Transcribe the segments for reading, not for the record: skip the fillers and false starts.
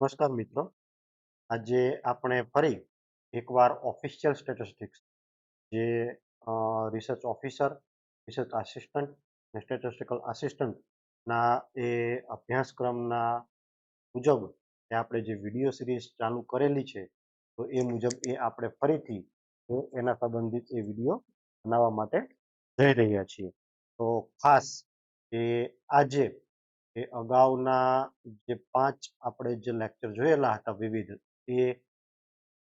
નમસ્કાર મિત્રો. આજે આપણે ફરી એકવાર ઓફિશિયલ સ્ટેટિસ્ટિક્સ જે રિસર્ચ ઓફિસર, રિસર્ચ આસિસ્ટન્ટ અને સ્ટેટિસ્ટિકલ આસિસ્ટન્ટના એ અભ્યાસક્રમના મુજબ આપણે જે વિડીયો સિરીઝ ચાલુ કરેલી છે, તો એ મુજબ આપણે ફરીથી એના સંબંધિત એ વિડીયો બનાવવા માટે જઈ રહ્યા છીએ. તો ખાસ એ આજે અગાઉના જે 5 આપણે જે લેક્ચર જોયેલા હતા વિવિધ, એ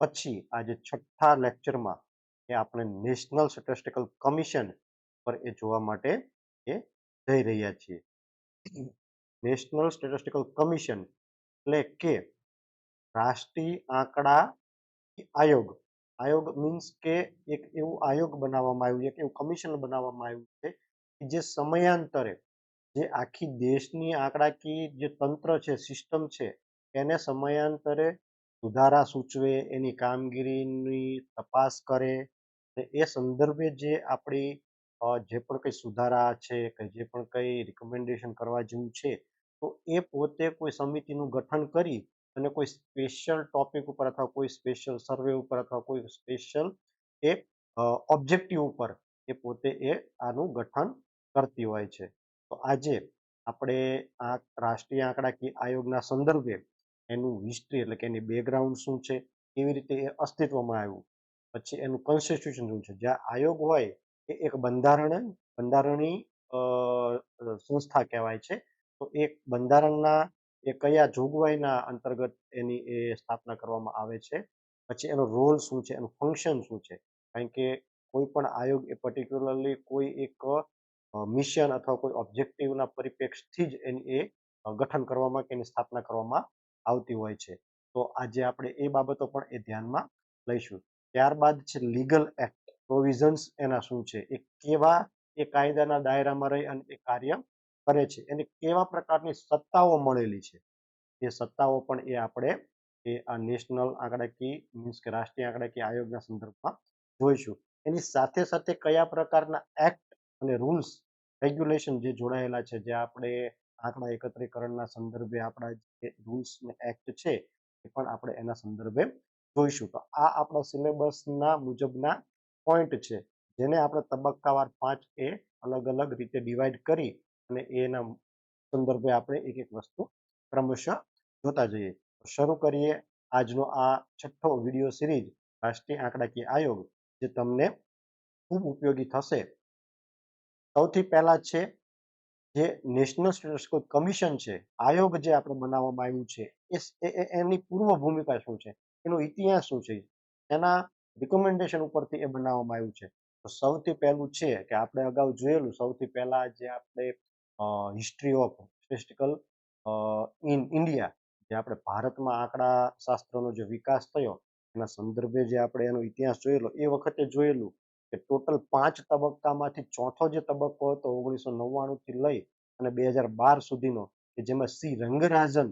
પછી આજે છઠ્ઠા લેક્ચરમાં આપણે નેશનલ સ્ટેટિસ્ટિકલ કમિશન પર એ જોવા માટે એ જઈ રહ્યા છીએ. નેશનલ સ્ટેટિસ્ટિકલ કમિશન એટલે કે રાષ્ટ્રીય આંકડા આયોગ. આયોગ મીન્સ કે એક એવું આયોગ બનાવવામાં આવ્યું છે, એક એવું કમિશન બનાવવામાં આવ્યું છે કે જે સમયાંતરે જે આખી દેશની આંકડાકીય જે તંત્ર છે, સિસ્ટમ છે, એને સમયાંતરે સુધારા સૂચવે, એની કામગીરીની તપાસ કરે. એ સંદર્ભે જે આપણી જે પણ કંઈ સુધારા છે કે જે પણ કંઈ રિકમેન્ડેશન કરવા જેવું છે, તો એ પોતે કોઈ સમિતિનું ગઠન કરી અને કોઈ સ્પેશિયલ ટોપિક ઉપર અથવા કોઈ સ્પેશિયલ સર્વે ઉપર અથવા કોઈ સ્પેશિયલ એક ઓબ્જેક્ટિવ ઉપર એ પોતે આનું ગઠન કરતી હોય છે. તો આજે આપણે આ રાષ્ટ્રીય આંકડાકીય આયોગના સંદર્ભે એનું હિસ્ટ્રી એટલે કે એની બેકગ્રાઉન્ડ શું છે, કેવી રીતે એ અસ્તિત્વમાં આવ્યું, પછી એનું કોન્સ્ટિટ્યુશન શું છે. જ્યાં આયોગ હોય એ એક બંધારણીય સંસ્થા કહેવાય છે. તો એક બંધારણના એ કયા જોગવાઈના અંતર્ગત એની એ સ્થાપના કરવામાં આવે છે, પછી એનો રોલ શું છે, એનું ફંક્શન શું છે. કારણ કે કોઈ પણ આયોગ એ પર્ટિક્યુલરલી કોઈ એક મિશન અથવા કોઈ ઓબ્જેક્ટિવના પરિપ્રેક્ષથી જ એની ગઠન કરવામાં કે એની સ્થાપના કરવામાં આવતી હોય છે. તો આજે આપણે એ બાબતો પણ એ ધ્યાનમાં લઈશું. ત્યારબાદ છે લીગલ એક્ટ પ્રોવિઝન્સ, એના શું છે, એ કેવા એ કાયદાના દાયરામાં રહી અને એ કાર્ય કરે છે, એને કેવા પ્રકારની સત્તાઓ મળેલી છે, એ સત્તાઓ પણ એ આપણે આ નેશનલ આંકડાકીય મીન્સ કે રાષ્ટ્રીય આંકડાકીય આયોગના સંદર્ભમાં જોઈશું. એની સાથે સાથે કયા પ્રકારના એક્ટ અને રૂલ્સ રેગ્યુલેશન જે જોડાયેલા છે, જે આપણે આંકડા એકત્રીકરણના સંદર્ભે આપણા જે રૂલ્સ ને એક્ટ છે, એ પણ આપણે એના સંદર્ભે જોઈશું. તો આ આપણા સિલેબસના મુજબના પોઈન્ટ છે, જેને આપણે તબક્કાવાર 5 અલગ અલગ રીતે ડિવાઈડ કરી અને એના સંદર્ભે આપણે એક એક વસ્તુ ક્રમશઃ જોતા જઈએ. શરૂ કરીએ આજનો આ છઠ્ઠો વિડીયો સિરીઝ રાષ્ટ્રીય આંકડાકીય આયોગ, જે તમને ખૂબ ઉપયોગી થશે. સૌથી પહેલા છે જે નેશનલ સ્ટેટિસ્ટિકલ કમિશન છે, આયોગ જે આપણે બનાવવામાં આવ્યું છે, એની પૂર્વ ભૂમિકા શું છે, એનો ઇતિહાસ શું છે, એના રિકમેન્ડેશન ઉપરથી એ બનાવવામાં આવ્યું છે. તો સૌથી પહેલું છે કે આપણે અગાઉ જોયેલું, સૌથી પહેલા જે આપણે history of statistical in India, જે આપણે ભારતમાં આંકડા શાસ્ત્રનો જે વિકાસ થયો એના સંદર્ભે જે આપણે એનો ઇતિહાસ જોયેલો, એ વખતે જોયેલું કે ટોટલ 5 તબક્કામાંથી ચોથો જે તબક્કો હતો 1999 થી લઈ અને 2012 સુધીનો, કે જેમાં સી રંગરાજન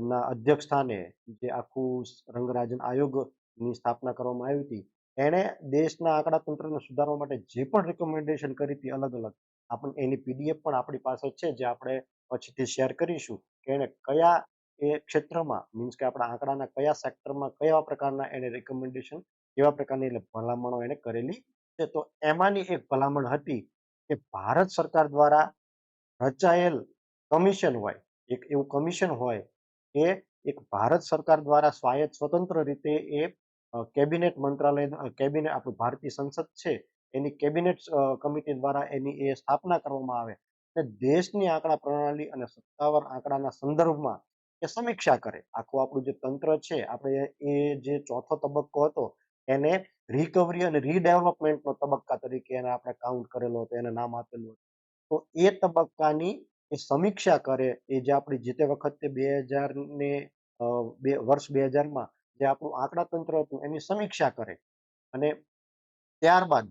ના અધ્યક્ષ સ્થાને જે આખું રંગરાજન આયોગની સ્થાપના કરવામાં આવી હતી, એણે દેશના આંકડા તંત્રને સુધારવા માટે જે પણ રિકમેન્ડેશન કરી હતી અલગ અલગ, આપણને એની પીડીએફ પણ આપણી પાસે છે, જે આપણે પછીથી શેર કરીશું કે એણે કયા એ ક્ષેત્રમાં મીન્સ કે આપણા આંકડાના કયા સેક્ટરમાં કયા પ્રકારના એને રિકમેન્ડેશન, કેવા પ્રકારની ભલામણો એને કરેલી છે. તો એમાંની એક ભલામણ હતી કે ભારત સરકાર દ્વારા રચાયેલ કમિશન હોય, એક એવું કમિશન હોય કે એક ભારત સરકાર દ્વારા સ્વાયત્ત સ્વતંત્ર રીતે એ કેબિનેટ મંત્રાલય, કેબિનેટ આપણું ભારતીય સંસદ છે એની કેબિનેટ કમિટી દ્વારા એની એ સ્થાપના કરવામાં આવે અને દેશની આંકડા પ્રણાલી અને સત્તાવાર આંકડાના સંદર્ભમાં એ સમીક્ષા કરે. આખું આપણું જે તંત્ર છે, આપણે એ જે ચોથો તબક્કો હતો એને રિકવરી અને રીડેવલપમેન્ટનો તબક્કા તરીકે એને આપણે કાઉન્ટ કરેલો હતો, એને નામ આપેલું હતું. તો એ તબક્કાની એ સમીક્ષા કરે, એ જે આપણી જે તે વખતે 2000 ને વર્ષ 2000માં જે આપણું આંકડા તંત્ર હતું એની સમીક્ષા કરે અને ત્યારબાદ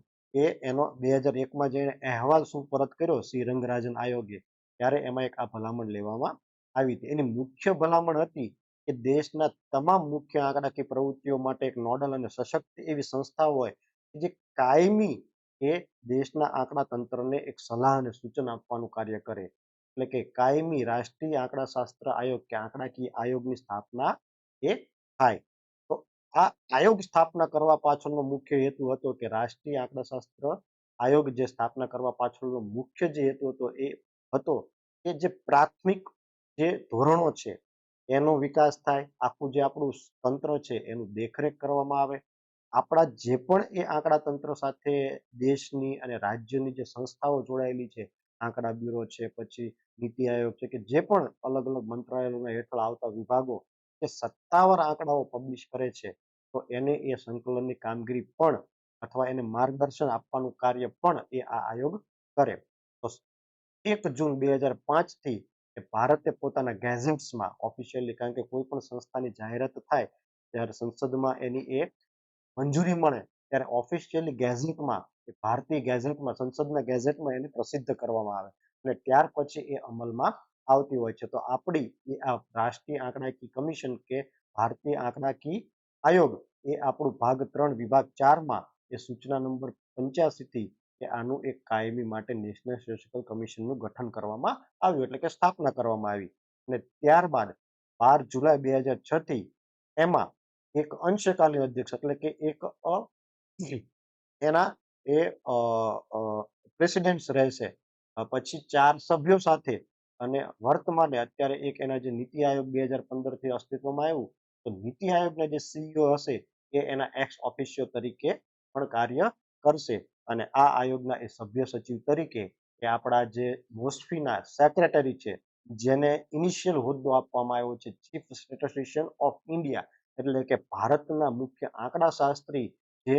એનો 2001માં જે અહેવાલ સુપરત કર્યો શ્રી રંગરાજન આયોગે, ત્યારે એમાં એક આ ભલામણ લેવામાં આવી હતી. એની મુખ્ય ભલામણ હતી કે દેશના તમામ મુખ્ય આંકડાકીય પ્રવૃત્તિઓ માટે એક નોડલ અને સશક્ત એવી સંસ્થા હોય જે કાયમી એ દેશના આંકડા તંત્રને એક સલાહ અને સૂચન આપવાનું કાર્ય કરે. એટલે કે કાયમી રાષ્ટ્રીય આંકડાશાસ્ત્ર આયોગ કે આંકડાકીય આયોગની સ્થાપના એ થાય. તો આ આયોગ સ્થાપના કરવા પાછળનો મુખ્ય હેતુ હતો કે રાષ્ટ્રીય આંકડાશાસ્ત્ર આયોગ જે સ્થાપના કરવા પાછળનો મુખ્ય જે હેતુ હતો એ હતો કે જે પ્રાથમિક જે ધોરણો છે એનો વિકાસ થાય, આખું જે આપણું તંત્ર છે એનું દેખરેખ કરવામાં આવે, આપણા જે પણ એ આંકડા તંત્ર સાથે દેશની અને રાજ્યની જે સંસ્થાઓ જોડાયેલી છે, આંકડા બ્યુરો છે, પછી નીતિ આયોગ છે, કે જે પણ અલગ અલગ મંત્રાલયોના હેઠળ આવતા વિભાગો જે સત્તાવાર આંકડાઓ પબ્લિશ કરે છે, તો એને એ સંકલનની કામગીરી પણ અથવા એને માર્ગદર્શન આપવાનું કાર્ય પણ એ આ આયોગ કરે. તો 1 જૂન 2005 થી ભારતે પોતાના ગેઝેટ્સમાં ઓફિશિયલી, કારણ કે કોઈ પણ સંસ્થાની જાહેરાત થાય ત્યારે સંસદમાં એની એ મંજૂરી મળે ત્યારે ઓફિશિયલી ગેઝેટમાં, ભારતીય ગેઝેટમાં, સંસદના ગેઝેટમાં એને પ્રસિદ્ધ કરવામાં આવે અને ત્યાર પછી એ અમલમાં આવતી હોય છે. તો આપણી એ આ રાષ્ટ્રીય આંકડાકીય કમિશન કે ભારતીય આંકડાકીય આયોગ એ આપણું ભાગ 3 વિભાગ 4માં એ સૂચના નંબર 85 થી કે આનું એક કાયમી માટે નેશનલ સ્ટેટિસ્ટિકલ કમિશનનું ગઠન કરવામાં આવ્યું, એટલે કે સ્થાપના કરવામાં આવી. અને ત્યારબાદ 12 જુલાઈ 2006 થી એમાં એક અંશકાલીન અધ્યક્ષ, એટલે કે એક એના એ પ્રેસિડેન્ટ રહેશે, પછી 4 સભ્યો સાથે, અને વર્તમાને અત્યારે એક એના જે નીતિ આયોગ 2015 થી અસ્તિત્વમાં આવ્યું, તો નીતિ આયોગના જે સીઈઓ હશે એ એના એક્સ ઓફિશિયો તરીકે પણ કાર્ય કરશે. અને આ આયોગના એ સભ્ય સચિવ તરીકે એ આપણા જે મોસ્ટફીના સેક્રેટરી છે, જેને ઇનિશિયલ હોદ્દો આપવામાં આવ્યો છે ચીફ સ્ટેટિસ્ટિશિયન ઓફ ઇન્ડિયા, એટલે કે ભારતના મુખ્ય આંકડાશાસ્ત્રી, જે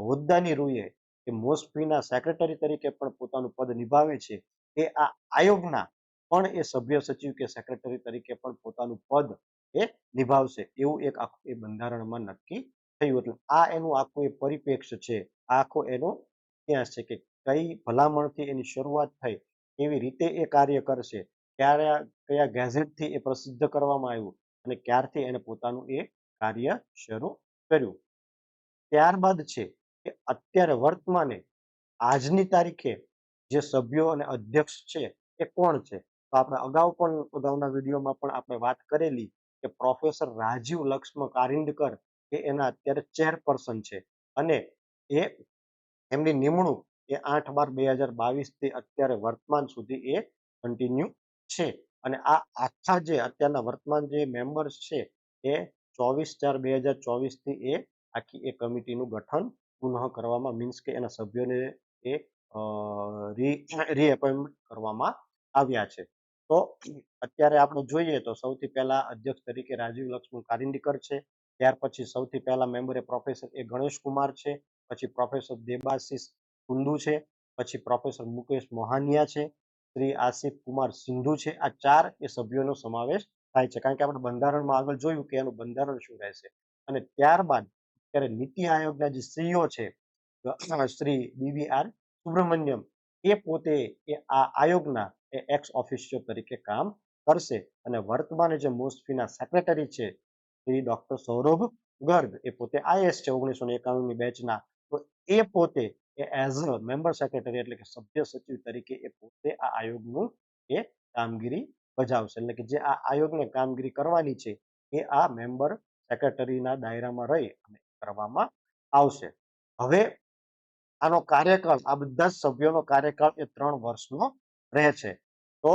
હોદ્દાની રૂએ એ મોસ્ટફીના સેક્રેટરી તરીકે પણ પોતાનું પદ નિભાવે છે, એ આ આયોગના પણ એ સભ્ય સચિવ કે સેક્રેટરી તરીકે પણ પોતાનું પદ એ નિભાવશે, એવું એક આખું એ બંધારણમાં નક્કી થયું. એટલે આ એનું આખું એ પરિપ્રેક્ષ્ય છે, આખો એનો ઇતિહાસ છે કે કઈ ભલામણથી એની શરૂઆત થઈ, કેવી રીતે એ કાર્ય કરશે, ક્યારે કયા ગેઝેટથી એ પ્રસિદ્ધ કરવામાં આવ્યું અને ક્યારથી એને પોતાનું એ કાર્ય શરૂ કર્યું. ત્યારબાદ છે કે અત્યારે વર્તમાને આજની તારીખે જે સભ્યો અને અધ્યક્ષ છે એ કોણ છે? તો આપણે અગાઉના વિડીયોમાં પણ આપણે વાત કરેલી કે પ્રોફેસર રાજીવ લક્ષ્મણ કારિંદકર એ એના અત્યારે ચેરપર્સન છે, અને એ એમની નિમણૂક એ 8/12/2022 થી અત્યારે વર્તમાન સુધી એ કન્ટિન્યુ છે. અને આ આખા જે અત્યારના વર્તમાન જે મેમ્બર્સ છે એ 24/4/2024 થી એ આખી એ કમિટીનું ગઠન પુનઃ કરવામાં, મીન્સ કે એના સભ્યોને એ રીએપોઇન્ટમેન્ટ કરવામાં આવ્યા છે. તો અત્યારે આપણે જોઈએ તો સૌથી પહેલા અધ્યક્ષ તરીકે રાજીવ લક્ષ્મણ કારિંદકર છે, ત્યાર પછી સૌથી પહેલા મેમ્બર એ પ્રોફેસર એ ગણેશ કુમાર છે, પછી પ્રોફેસર દેબાશિષ કુંડુ છે, પછી પ્રોફેસર મુકેશ મોહાનિયા છે, શ્રી આસિફ કુમાર સિંધુ છે. આ 4 એ સભ્યોનો સમાવેશ થાય છે, કારણ કે આપણે બંધારણમાં આગળ જોયું કે એનું બંધારણ શું રહેશે. અને ત્યારબાદ અત્યારે નીતિ આયોગના જે સીઈઓ છે શ્રી BVR સુબ્રમણ્યમ, એ પોતે એ આ આયોગના એક્સ ઓફિશિયો તરીકે કામ કરશે. અને વર્તમાને જે મોસ્ટફીના સેક્રેટરી છે શ્રી ડોક્ટર સૌરભ ગર્ગ, એ પોતે આઈએસ છે 1991ની બેચના, તો એ પોતે એઝ અ મેમ્બર સેક્રેટરી, એટલે કે સભ્ય સચિવ તરીકે એ પોતે આ આયોગનું એ કામગીરી બજાવશે, એટલે કે જે આ આયોગને કામગીરી કરવાની છે એ આ મેમ્બર સેક્રેટરીના દાયરામાં રહી અને કરવામાં આવશે. હવે આનો કાર્યકાળ, આ બધા જ સભ્યોનો કાર્યકાળ એ 3 વર્ષનો રહે છે. તો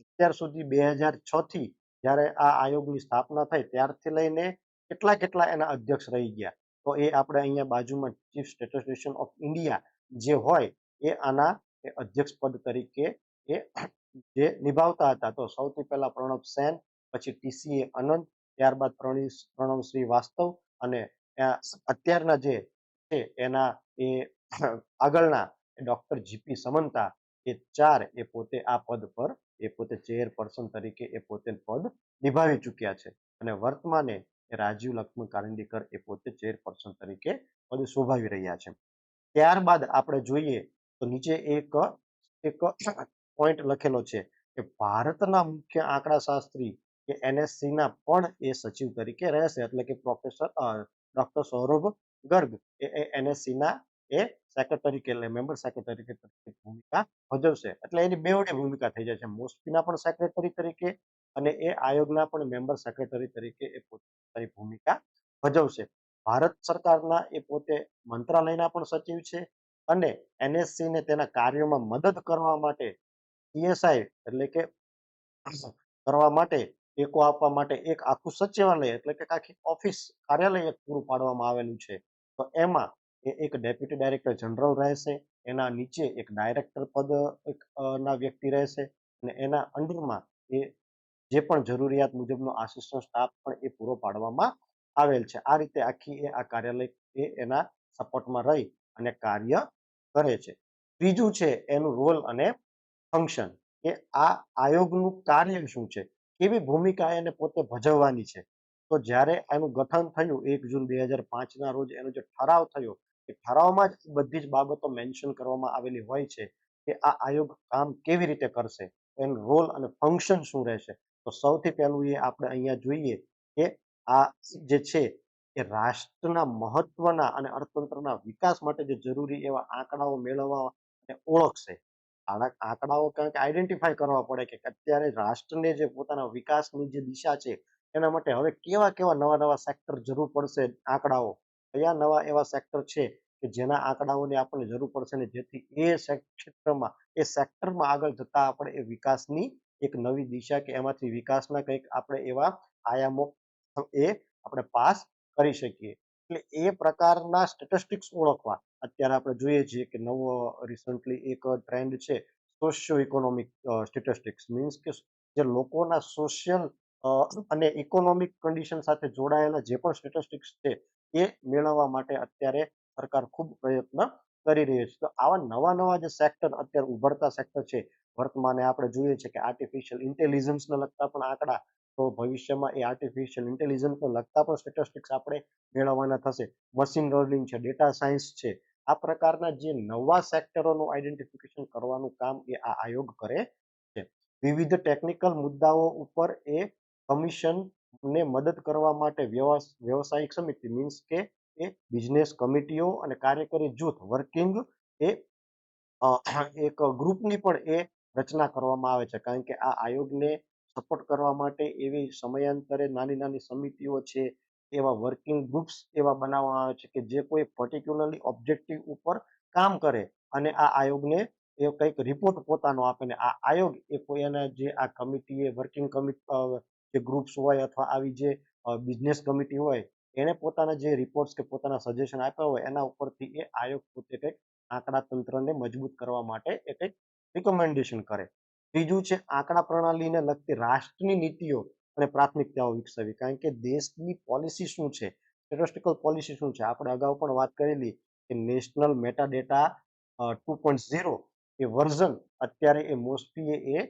અત્યાર સુધી 2006 થી જ્યારે આ આયોગની સ્થાપના થઈ ત્યારથી લઈને કેટલા એના અધ્યક્ષ રહી ગયા, તો એ આપણે અહીંયા બાજુમાં ચીફ સ્ટેટિસ્ટિશિયન ઓફ ઇન્ડિયા જે હોય એ આના અધ્યક્ષ પદ તરીકે એ જે નિભાવતા હતા. તો સૌથી પહેલા પ્રણવ સેન, પછી TCA અનંત, ત્યારબાદ પ્રણવ શ્રીવાસ્તવ, અને અત્યારના જે છે એના એ આગળના ડોક્ટર જીપી સમંતા, એ 4 એ પોતે આ પદ પર એ પોતે ચેરપર્સન તરીકે એ પોતે પદ નિભાવી ચૂક્યા છે. અને વર્તમાને રાજીવ લક્ષ્મણ કારિંદકર એ પોતે ચેરપર્સન તરીકે પદ શોભાવી રહ્યા છે. ત્યારબાદ આપણે જોઈએ તો નીચે એક પોઈન્ટ લખેલો છે કે ભારતના મુખ્ય આંકડાશાસ્ત્રી કે NSCના પણ એ સચિવ તરીકે રહેશે, એટલે કે પ્રોફેસર ડોક્ટર સૌરભ ગર્ગ એ NSCના એ સેક્રેટરી કે મેમ્બર સેક્રેટરી તરીકે ભૂમિકા ભજવશે. એટલે એની બેવડી ભૂમિકા થઈ જાય છે. મોસ્ટના પણ સેક્રેટરી તરીકે અને એ આયોગના પણ મેમ્બર સેક્રેટરી તરીકે એ પોતાની ભૂમિકા ભજવશે. ભારત સરકારના એ પોતે મંત્રાલયના પણ સચિવ છે અને NSC ને તેના કાર્યોમાં મદદ કરવા માટે PSI એટલે કે કરવા માટે ટેકો આપવા માટે એક આખું સચિવાલય એટલે કે આખી ઓફિસ કાર્યાલય એક પૂરું પાડવામાં આવેલું છે. તો એમાં એક ડેપ્યુટી ડાયરેક્ટર જનરલ રહેશે, એના નીચે એક ડાયરેક્ટર પદ ના વ્યક્તિ રહેશે અને એના અંડરમાં એ જે પણ જરૂરિયાત મુજબનો આસિસ્ટન્ટ સ્ટાફ પણ એ પૂરો પાડવામાં આવેલ છે. આ રીતે આખી આ કાર્યાલય એ એના સપોર્ટમાં રહી અને કાર્ય કરે છે. ત્રીજું છે એનું રોલ અને ફંક્શન કે આ આયોગનું કાર્ય શું છે, કેવી ભૂમિકા એને પોતે ભજવવાની છે. તો જ્યારે એનું ગઠન થયું 1 જૂન 2005ના રોજ એનો જે ઠરાવ થયો એ ઠરાવમાં જ બધી જ બાબતો મેન્શન કરવામાં આવેલી હોય છે કે આ આયોગ કામ કેવી રીતે કરશે, એનું રોલ અને ફંક્શન શું રહેશે. તો સૌથી પહેલું એ આપણે અહીંયા જોઈએ કે આ જે છે એ રાષ્ટ્રના મહત્વના અને અર્થતંત્રના વિકાસ માટે જે જરૂરી એવા આંકડાઓ મેળવવા અને ઓળખશે. આંકડાઓ કારણ કે આઈડેન્ટિફાઈ કરવા પડે કે અત્યારે રાષ્ટ્રને જે પોતાના વિકાસની જે દિશા છે એના માટે હવે કેવા કેવા નવા નવા સેક્ટર જરૂર પડશે. આંકડાઓ કયા નવા એવા સેક્ટર છે કે જેના આંકડાઓની આપણને જરૂર પડશે ને જેથી એ ક્ષેત્રમાં એ સેક્ટરમાં આગળ જતા આપણે એ વિકાસની એક નવી દિશા કે એમાંથી વિકાસના કંઈક આપણે એવા આયામો એ આપણે પાસ કરી શકીએ. એટલે એ પ્રકારના સ્ટેટિસ્ટિક્સ ઓળખવા અત્યારે આપણે જોઈએ છીએ કે નવો રિસન્ટલી એક ટ્રેન્ડ છે સોશિયો ઇકોનોમિક સ્ટેટિસ્ટિક્સ મીન્સ કે જે લોકોના સોશિયલ અને ઇકોનોમિક કન્ડિશન સાથે જોડાયેલા જે પણ સ્ટેટિસ્ટિક્સ છે એ મેળવવા માટે અત્યારે સરકાર ખૂબ પ્રયત્ન કરી રહી છે. તો આવા નવા નવા જે સેક્ટર અત્યારે ઉભરતા સેક્ટર છે વર્તમાને આપણે જોઈએ છે કે આર્ટિફિશિયલ ઇન્ટેલિજન્સને લગતા પણ આંકડા, તો ભવિષ્યમાં એ આર્ટિફિશિયલ ઇન્ટેલિજન્સને લગતા પણ સ્ટેટિસ્ટિક્સ આપણે મેળવવાના થશે. મશીન લર્નિંગ છે, ડેટા સાયન્સ છે, આ પ્રકારના જે નવા સેક્ટરોનું આઈડેન્ટિફિકેશન કરવાનું કામ એ આ આયોગ કરે છે. વિવિધ ટેકનિકલ મુદ્દાઓ ઉપર એ કમિશનને મદદ કરવા માટે વ્યવસાયિક સમિતિ મીન્સ કે એ બિઝનેસ કમિટીઓ અને કાર્યકારી જૂથ વર્કિંગ એ એક ગ્રુપની પણ એ રચના કરવામાં આવે છે. કારણ કે આ આયોગને સપોર્ટ કરવા માટે એવી સમયાંતરે નાની નાની સમિતિઓ છે, એવા વર્કિંગ ગ્રુપ્સ એવા બનાવવામાં આવે છે કે જે કોઈ પર્ટિક્યુલરલી ઓબ્જેક્ટિવ ઉપર કામ કરે અને આ આયોગને એ કંઈક રિપોર્ટ પોતાનો આપે ને આ આયોગ એ કોઈ એના જે આ કમિટી એ વર્કિંગ કમિટી જે ગ્રુપ્સ હોય અથવા આવી જે બિઝનેસ કમિટી હોય એને પોતાના જે રિપોર્ટ્સ કે પોતાના સજેશન આપ્યા હોય એના ઉપરથી એ આયોગ પોતે કંઈક આંકડા તંત્રને મજબૂત કરવા માટે એ કંઈક રિકમેન્ડેશન કરે. ત્રીજું છે આંકડા પ્રણાલીને લગતી રાષ્ટ્રની નીતિઓ અને પ્રાથમિકતાઓ વિકસાવવી. કારણ કે દેશની પોલિસી શું છે, સ્ટેટિસ્ટિકલ પોલિસી શું છે, આપણે અગાઉ પણ વાત કરેલી કે નેશનલ મેટા ડેટા 2.0 એ વર્ઝન અત્યારે એ મોસ્ટલી એ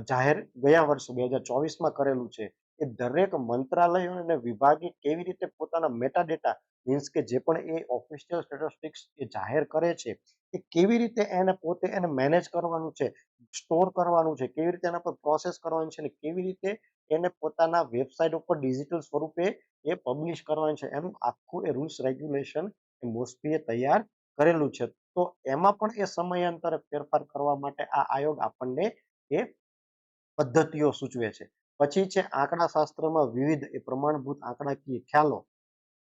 જાહેર ગયા વર્ષે 2024માં કરેલું છે. એ દરેક મંત્રાલયો અને વિભાગે કેવી રીતે પોતાના મેટા ડેટા મીન્સ કે જે પણ એ ઓફિશિયલ સ્ટેટિસ્ટિક્સ એ જાહેર કરે છે એ કેવી રીતે એને પોતે એને મેનેજ કરવાનું છે, સ્ટોર કરવાનું છે, કેવી રીતે એના પર પ્રોસેસ કરવાની છે, ને કેવી રીતે એને પોતાના વેબસાઇટ ઉપર ડિજિટલ સ્વરૂપે એ પબ્લિશ કરવાની છે, એનું આખું એ રૂલ્સ રેગ્યુલેશન એ મોસ્ટલી તૈયાર કરેલું છે. તો એમાં પણ એ સમયાંતરે ફેરફાર કરવા માટે આ આયોગ આપણને એ પદ્ધતિઓ સૂચવે છે. પછી છે આંકડા શાસ્ત્રમાં વિવિધ એ પ્રમાણભૂત આંકડાકીય ખ્યાલો,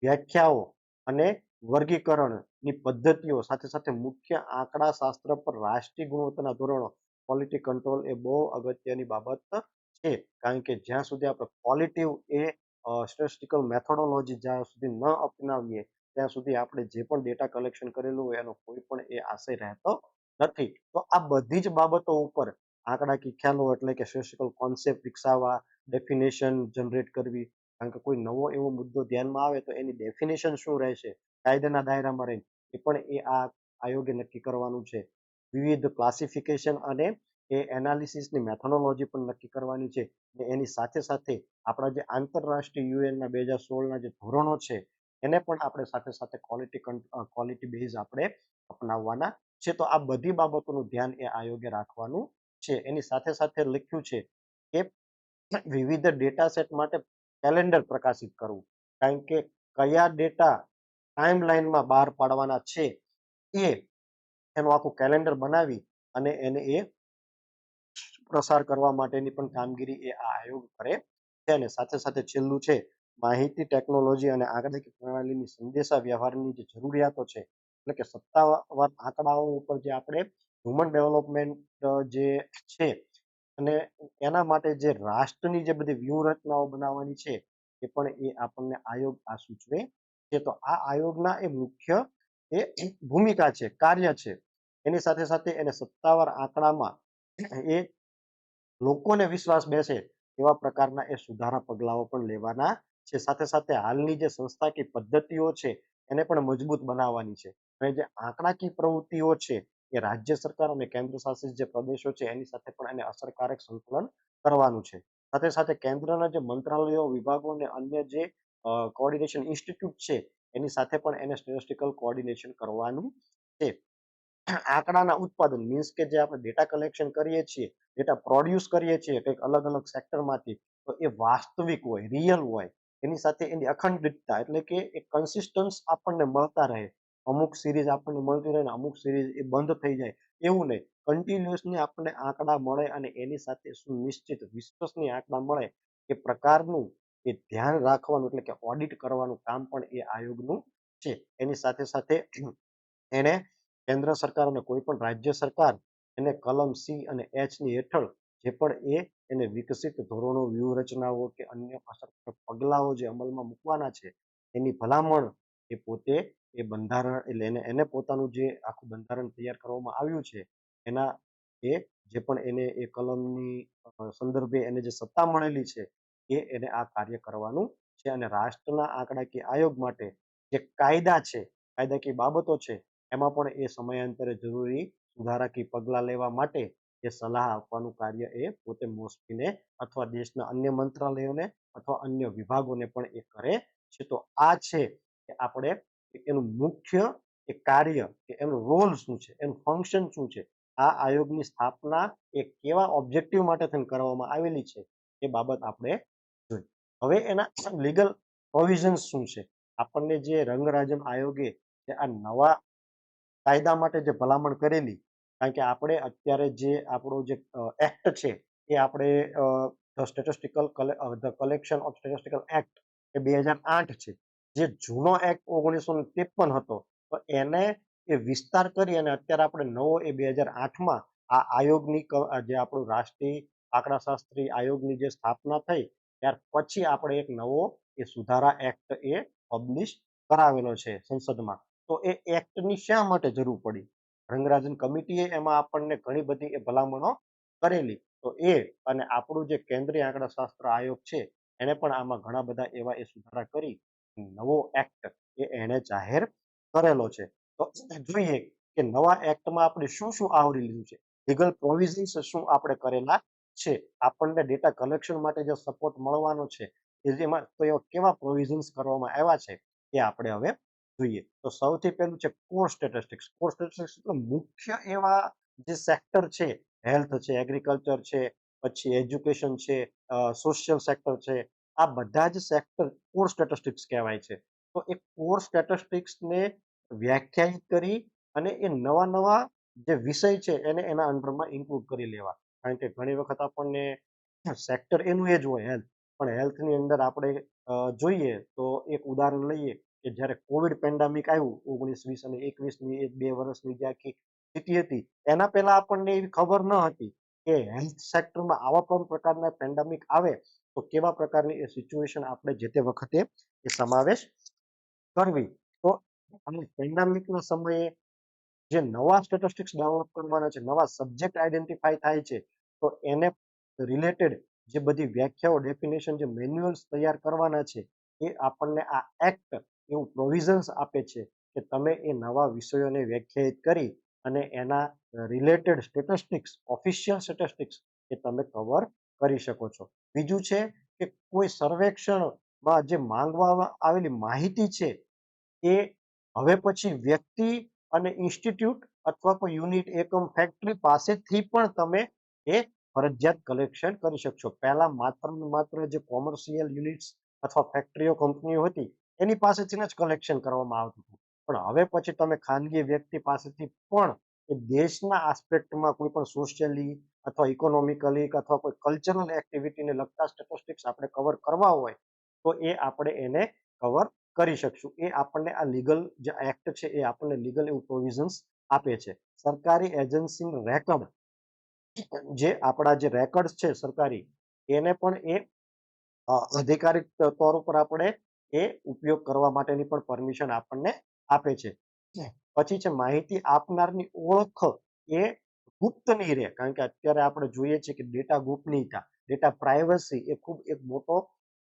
વ્યાખ્યાઓ અને વર્ગીકરણની પદ્ધતિઓ સાથે સાથે મુખ્ય આંકડા શાસ્ત્ર પર રાષ્ટ્રીય ગુણવત્તાના ધોરણો ક્વોલિટી કંટ્રોલ એ બહુ અગત્યની બાબત છે. કારણ કે જ્યાં સુધી આપણે ક્વોલિટિવ એ સ્ટેટિસ્ટિકલ મેથોડોલોજી જ્યાં સુધી ન અપનાવીએ ત્યાં સુધી આપણે જે પણ ડેટા કલેક્શન કરેલું હોય એનો કોઈ પણ એ આશય રહેતો નથી. તો આ બધી જ બાબતો ઉપર આંકડાકીય ખ્યાલો એટલે કે સ્ટેટિસ્ટિકલ કોન્સેપ્ટ વિકસાવવા, ડેફિનેશન જનરેટ કરવી. કારણ કે કોઈ નવો એવો મુદ્દો ધ્યાનમાં આવે તો એની ડેફિનેશન શું રહેશે, કાયદાના દાયરામાં રહીને એ પણ એ આ આયોગે નક્કી કરવાનું છે. વિવિધ ક્લાસિફિકેશન અને એ એનાલિસિસની મેથોડોલોજી પણ નક્કી કરવાની છે. ને એની સાથે સાથે આપણા જે આંતરરાષ્ટ્રીય યુએનના 2016ના જે ધોરણો છે એને પણ આપણે સાથે સાથે ક્વોલિટી બેઝ આપણે અપનાવવાના છે. તો આ બધી બાબતોનું ધ્યાન એ આયોગે રાખવાનું છે. એની સાથે સાથે લખ્યું છે કે વિવિધ ડેટા સેટ માટે કેલેન્ડર પ્રકાશિત કરવું. કારણ કે કયા ડેટા ટાઈમ લાઈનમાં બહાર પાડવાના છે એ એનું આખું કેલેન્ડર બનાવી અને એને એ પ્રસાર કરવા માટેની પણ કામગીરી એ આ આયોગ કરે છે. અને સાથે સાથે છેલ્લું છે માહિતી ટેકનોલોજી અને આંકડાકીય પ્રણાલીની સંદેશા વ્યવહારની જે જરૂરિયાતો છે, એટલે કે સત્તાવાર આંકડાઓ ઉપર જે આપણે હ્યુમન ડેવલપમેન્ટ જે છે અને એના માટે જે રાષ્ટ્રની જે બધી વ્યૂહરચનાઓ બનાવવાની છે એ પણ એ આપણને આયોગ આ સૂચવે છે. તો આ આયોગના એ મુખ્ય એ એક ભૂમિકા છે, કાર્ય છે. એની સાથે સાથે એને સત્તાવાર આંકડામાં એ લોકોને વિશ્વાસ બેસે એવા પ્રકારના એ સુધારા પગલાઓ પણ લેવાના છે. સાથે સાથે હાલની જે સંસ્થાકીય પદ્ધતિઓ છે એને પણ મજબૂત બનાવવાની છે. અને જે આંકડાકીય પ્રવૃત્તિઓ છે એ રાજ્ય સરકાર અને કેન્દ્ર શાસિત જે પ્રદેશો છે એની સાથે પણ એને અસરકારક સંકલન કરવાનું છે. સાથે સાથે કેન્દ્રના જે મંત્રાલયો, વિભાગો અને અન્ય જે કોઓર્ડિનેશન ઇન્સ્ટિટ્યૂટ છે એની સાથે પણ એને સ્ટેટિસ્ટિકલ કોઓર્ડિનેશન કરવાનું છે. આંકડાના ઉત્પાદન મીન્સ કે જે આપણે ડેટા કલેક્શન કરીએ છીએ, ડેટા પ્રોડ્યુસ કરીએ છીએ કંઈક અલગ અલગ સેક્ટરમાંથી, તો એ વાસ્તવિક હોય, રિયલ હોય. એની સાથે એની અખંડિતતા એટલે કે એક કન્સિસ્ટન્સ આપણને મળતા રહે. અમુક સિરીઝ આપણને મળતી રહે ને અમુક સિરીઝ એ બંધ થઈ જાય એવું નહીં. કન્ટિન્યુઅસલી આપણને આંકડા મળે અને એની સાથે સુનિશ્ચિત વિશ્વસનીય આંકડા મળે એ પ્રકારનું એ ધ્યાન રાખવાનું એટલે કે ઓડિટ કરવાનું કામ પણ એ આયોગનું છે. એની સાથે સાથે એને કેન્દ્ર સરકાર અને કોઈ પણ રાજ્ય સરકાર એને કલમ સી અને એચ ની હેઠળ જે પણ એને વિકસિત ધોરણો, વ્યૂહરચનાઓ કે અન્ય અસરકારક પગલાઓ જે અમલમાં મૂકવાના છે એની ભલામણ એ પોતે એ બંધારણ એટલે એને પોતાનું જે આખું બંધારણ તૈયાર કરવામાં આવ્યું છે એના એ જે પણ એને એ કલમની સંદર્ભે એને જે સત્તા મળેલી છે એ એને આ કાર્ય કરવાનું છે. અને રાષ્ટ્રના આંકડાકીય આયોગ માટે જે કાયદા છે, કાયદાકીય બાબતો છે એમાં પણ એ સમયાંતરે જરૂરી સુધારાકીય પગલાં લેવા માટે એ સલાહ આપવાનું કાર્ય એ પોતે મોસ્કીને અથવા દેશના અન્ય મંત્રાલયોને અથવા અન્ય વિભાગોને પણ એ કરે છે. તો આ છે કે આપણે એનું મુખ્ય એ કાર્ય કે એનું રોલ શું છે, એનું ફંક્શન શું છે, આ આયોગની સ્થાપના એ કેવા ઓબ્જેક્ટિવ માટે થઈને કરવામાં આવેલી છે એ બાબત આપણે જોઈ. હવે એના લીગલ પ્રોવિઝન્સ શું છે, આપણને જે રંગરાજન આયોગે જે આ નવા કાયદા માટે જે ભલામણ કરેલી, કારણ કે આપણે અત્યારે જે આપણો જે એક્ટ છે એ આપણે the collection of statistical act એ 2008 છે. જે જૂનો એક્ટ 1953 હતો, તો એને એ વિસ્તાર કરી અને અત્યારે આપણે નવો એ 2008માં આ આયોગની જે આપણું રાષ્ટ્રીય આંકડાશાસ્ત્રી આયોગની જે સ્થાપના થઈ ત્યાર પછી આપણે એક નવો એ સુધારા એક્ટ એ પબ્લિશ કરાવેલો છે સંસદમાં. તો એ એક્ટની શા માટે જરૂર પડી? રંગરાજન કમિટીએ એમાં આપણને ઘણી બધી એ ભલામણો કરેલી. તો એ અને આપણું જે કેન્દ્રીય આંકડાશાસ્ત્ર આયોગ છે એને પણ આમાં ઘણા બધા એવા એ સુધારા કરી નવો એક્ટ એ એને જાહેર કરેલો છે. તો જોઈએ કે નવા એક્ટમાં આપણે શું શું આવરી લીધું છે, લીગલ પ્રોવિઝન્સ શું આપણે કરેલા છે, આપણને ડેટા કલેક્શન માટે જે સપોર્ટ મળવાનો છે એમાં તો એવા કેવા પ્રોવિઝન્સ કરવામાં આવ્યા છે એ આપણે હવે જોઈએ. તો સૌથી પહેલું છે કોર સ્ટેટિસ્ટિક્સ. કોર સ્ટેટિસ્ટિક્સ એટલે મુખ્ય એવા જે સેક્ટર છે, હેલ્થ છે, એગ્રીકલ્ચર છે, પછી એજ્યુકેશન છે, સોશિયલ સેક્ટર છે, આ બધા જ સેક્ટર કોર સ્ટેટિસ્ટિક્સ કહેવાય છે. તો એ કોર સ્ટેટિસ્ટિક્સને વ્યાખ્યાયિત કરી અને એ નવા નવા જે વિષય છે એને એના અંડરમાં ઇન્ક્લુડ કરી લેવા. કારણ કે ઘણી વખત આપણને સેક્ટર એનું એ જ હોય હેલ્થ, પણ હેલ્થની અંદર આપણે જોઈએ તો એક ઉદાહરણ લઈએ કે જ્યારે કોવિડ પેન્ડેમિક આવ્યું 19, 20 અને 21ની 1-2 વર્ષની જે આખી સ્થિતિ હતી, એના પહેલા આપણને એવી ખબર ન હતી કે હેલ્થ સેક્ટરમાં આવા પણ પ્રકારના પેન્ડેમિક આવે તો કેવા પ્રકારની એ સિચ્યુએશન આપણે જે તે વખતે એ સમાવેશ કરવી. તો પેન્ડેમિકના સમયે જે નવા સ્ટેટિસ્ટિક્સ ડેવલપ કરવાના છે, નવા સબ્જેક્ટ આઈડેન્ટિફાઈ થાય છે, તો એને રિલેટેડ જે બધી વ્યાખ્યાઓ, ડેફિનેશન, જે મેન્યુઅલ્સ તૈયાર કરવાના છે એ આપણને આ એક્ટ એવું પ્રોવિઝન્સ આપે છે કે તમે એ નવા વિષયોને વ્યાખ્યાયિત કરી અને એના રિલેટેડ સ્ટેટિસ્ટિક્સ, ઓફિશિયલ સ્ટેટિસ્ટિક્સ એ તમે કવર કરી શકો છો. બીજું છે કે કોઈ સર્વેક્ષણમાં જે માંગવામાં આવેલી માહિતી છે એ હવે પછી વ્યક્તિ અને ઇન્સ્ટિટ્યૂટ અથવા કોઈ યુનિટ, એકમ, ફેક્ટરી પાસેથી પણ તમે એ ફરજિયાત કલેક્શન કરી શકશો. પહેલા માત્ર ને માત્ર જે કોમર્શિયલ યુનિટ્સ અથવા ફેક્ટરીઓ, કંપનીઓ હતી એની પાસેથી જ કલેક્શન કરવામાં આવતું હતું. પણ હવે પછી તમે ખાનગી વ્યક્તિ પાસેથી પણ એ દેશના આસ્પેક્ટમાં કોઈ પણ સોશિયલી અથવા ઇકોનોમિકલી અથવા કોઈ કલ્ચરલ એક્ટિવિટીને લગતા સ્ટેટિસ્ટિક્સ આપણે કવર કરવા હોય તો એ આપણે એને કવર કરી શકશું. એ આપણને આ લીગલ જે એક્ટ છે એ આપણને લીગલ એવું પ્રોવિઝન્સ આપે છે. સરકારી એજન્સીનું રેકર્ડ જે આપણા જે રેકર્ડ છે સરકારી એને પણ એ અધિકારિક તौर ઉપર આપણે એ ઉપયોગ કરવા માટેની પણ પરમિશન આપણને આપે છે. પછી છે માહિતી આપનારની ઓળખ એ ગુપ્ત નહીં રહે, કારણ કે અત્યારે આપણે જોઈએ છીએ કે ડેટા ગોપનીયતા, ડેટા પ્રાઇવસી એ ખૂબ એક મોટો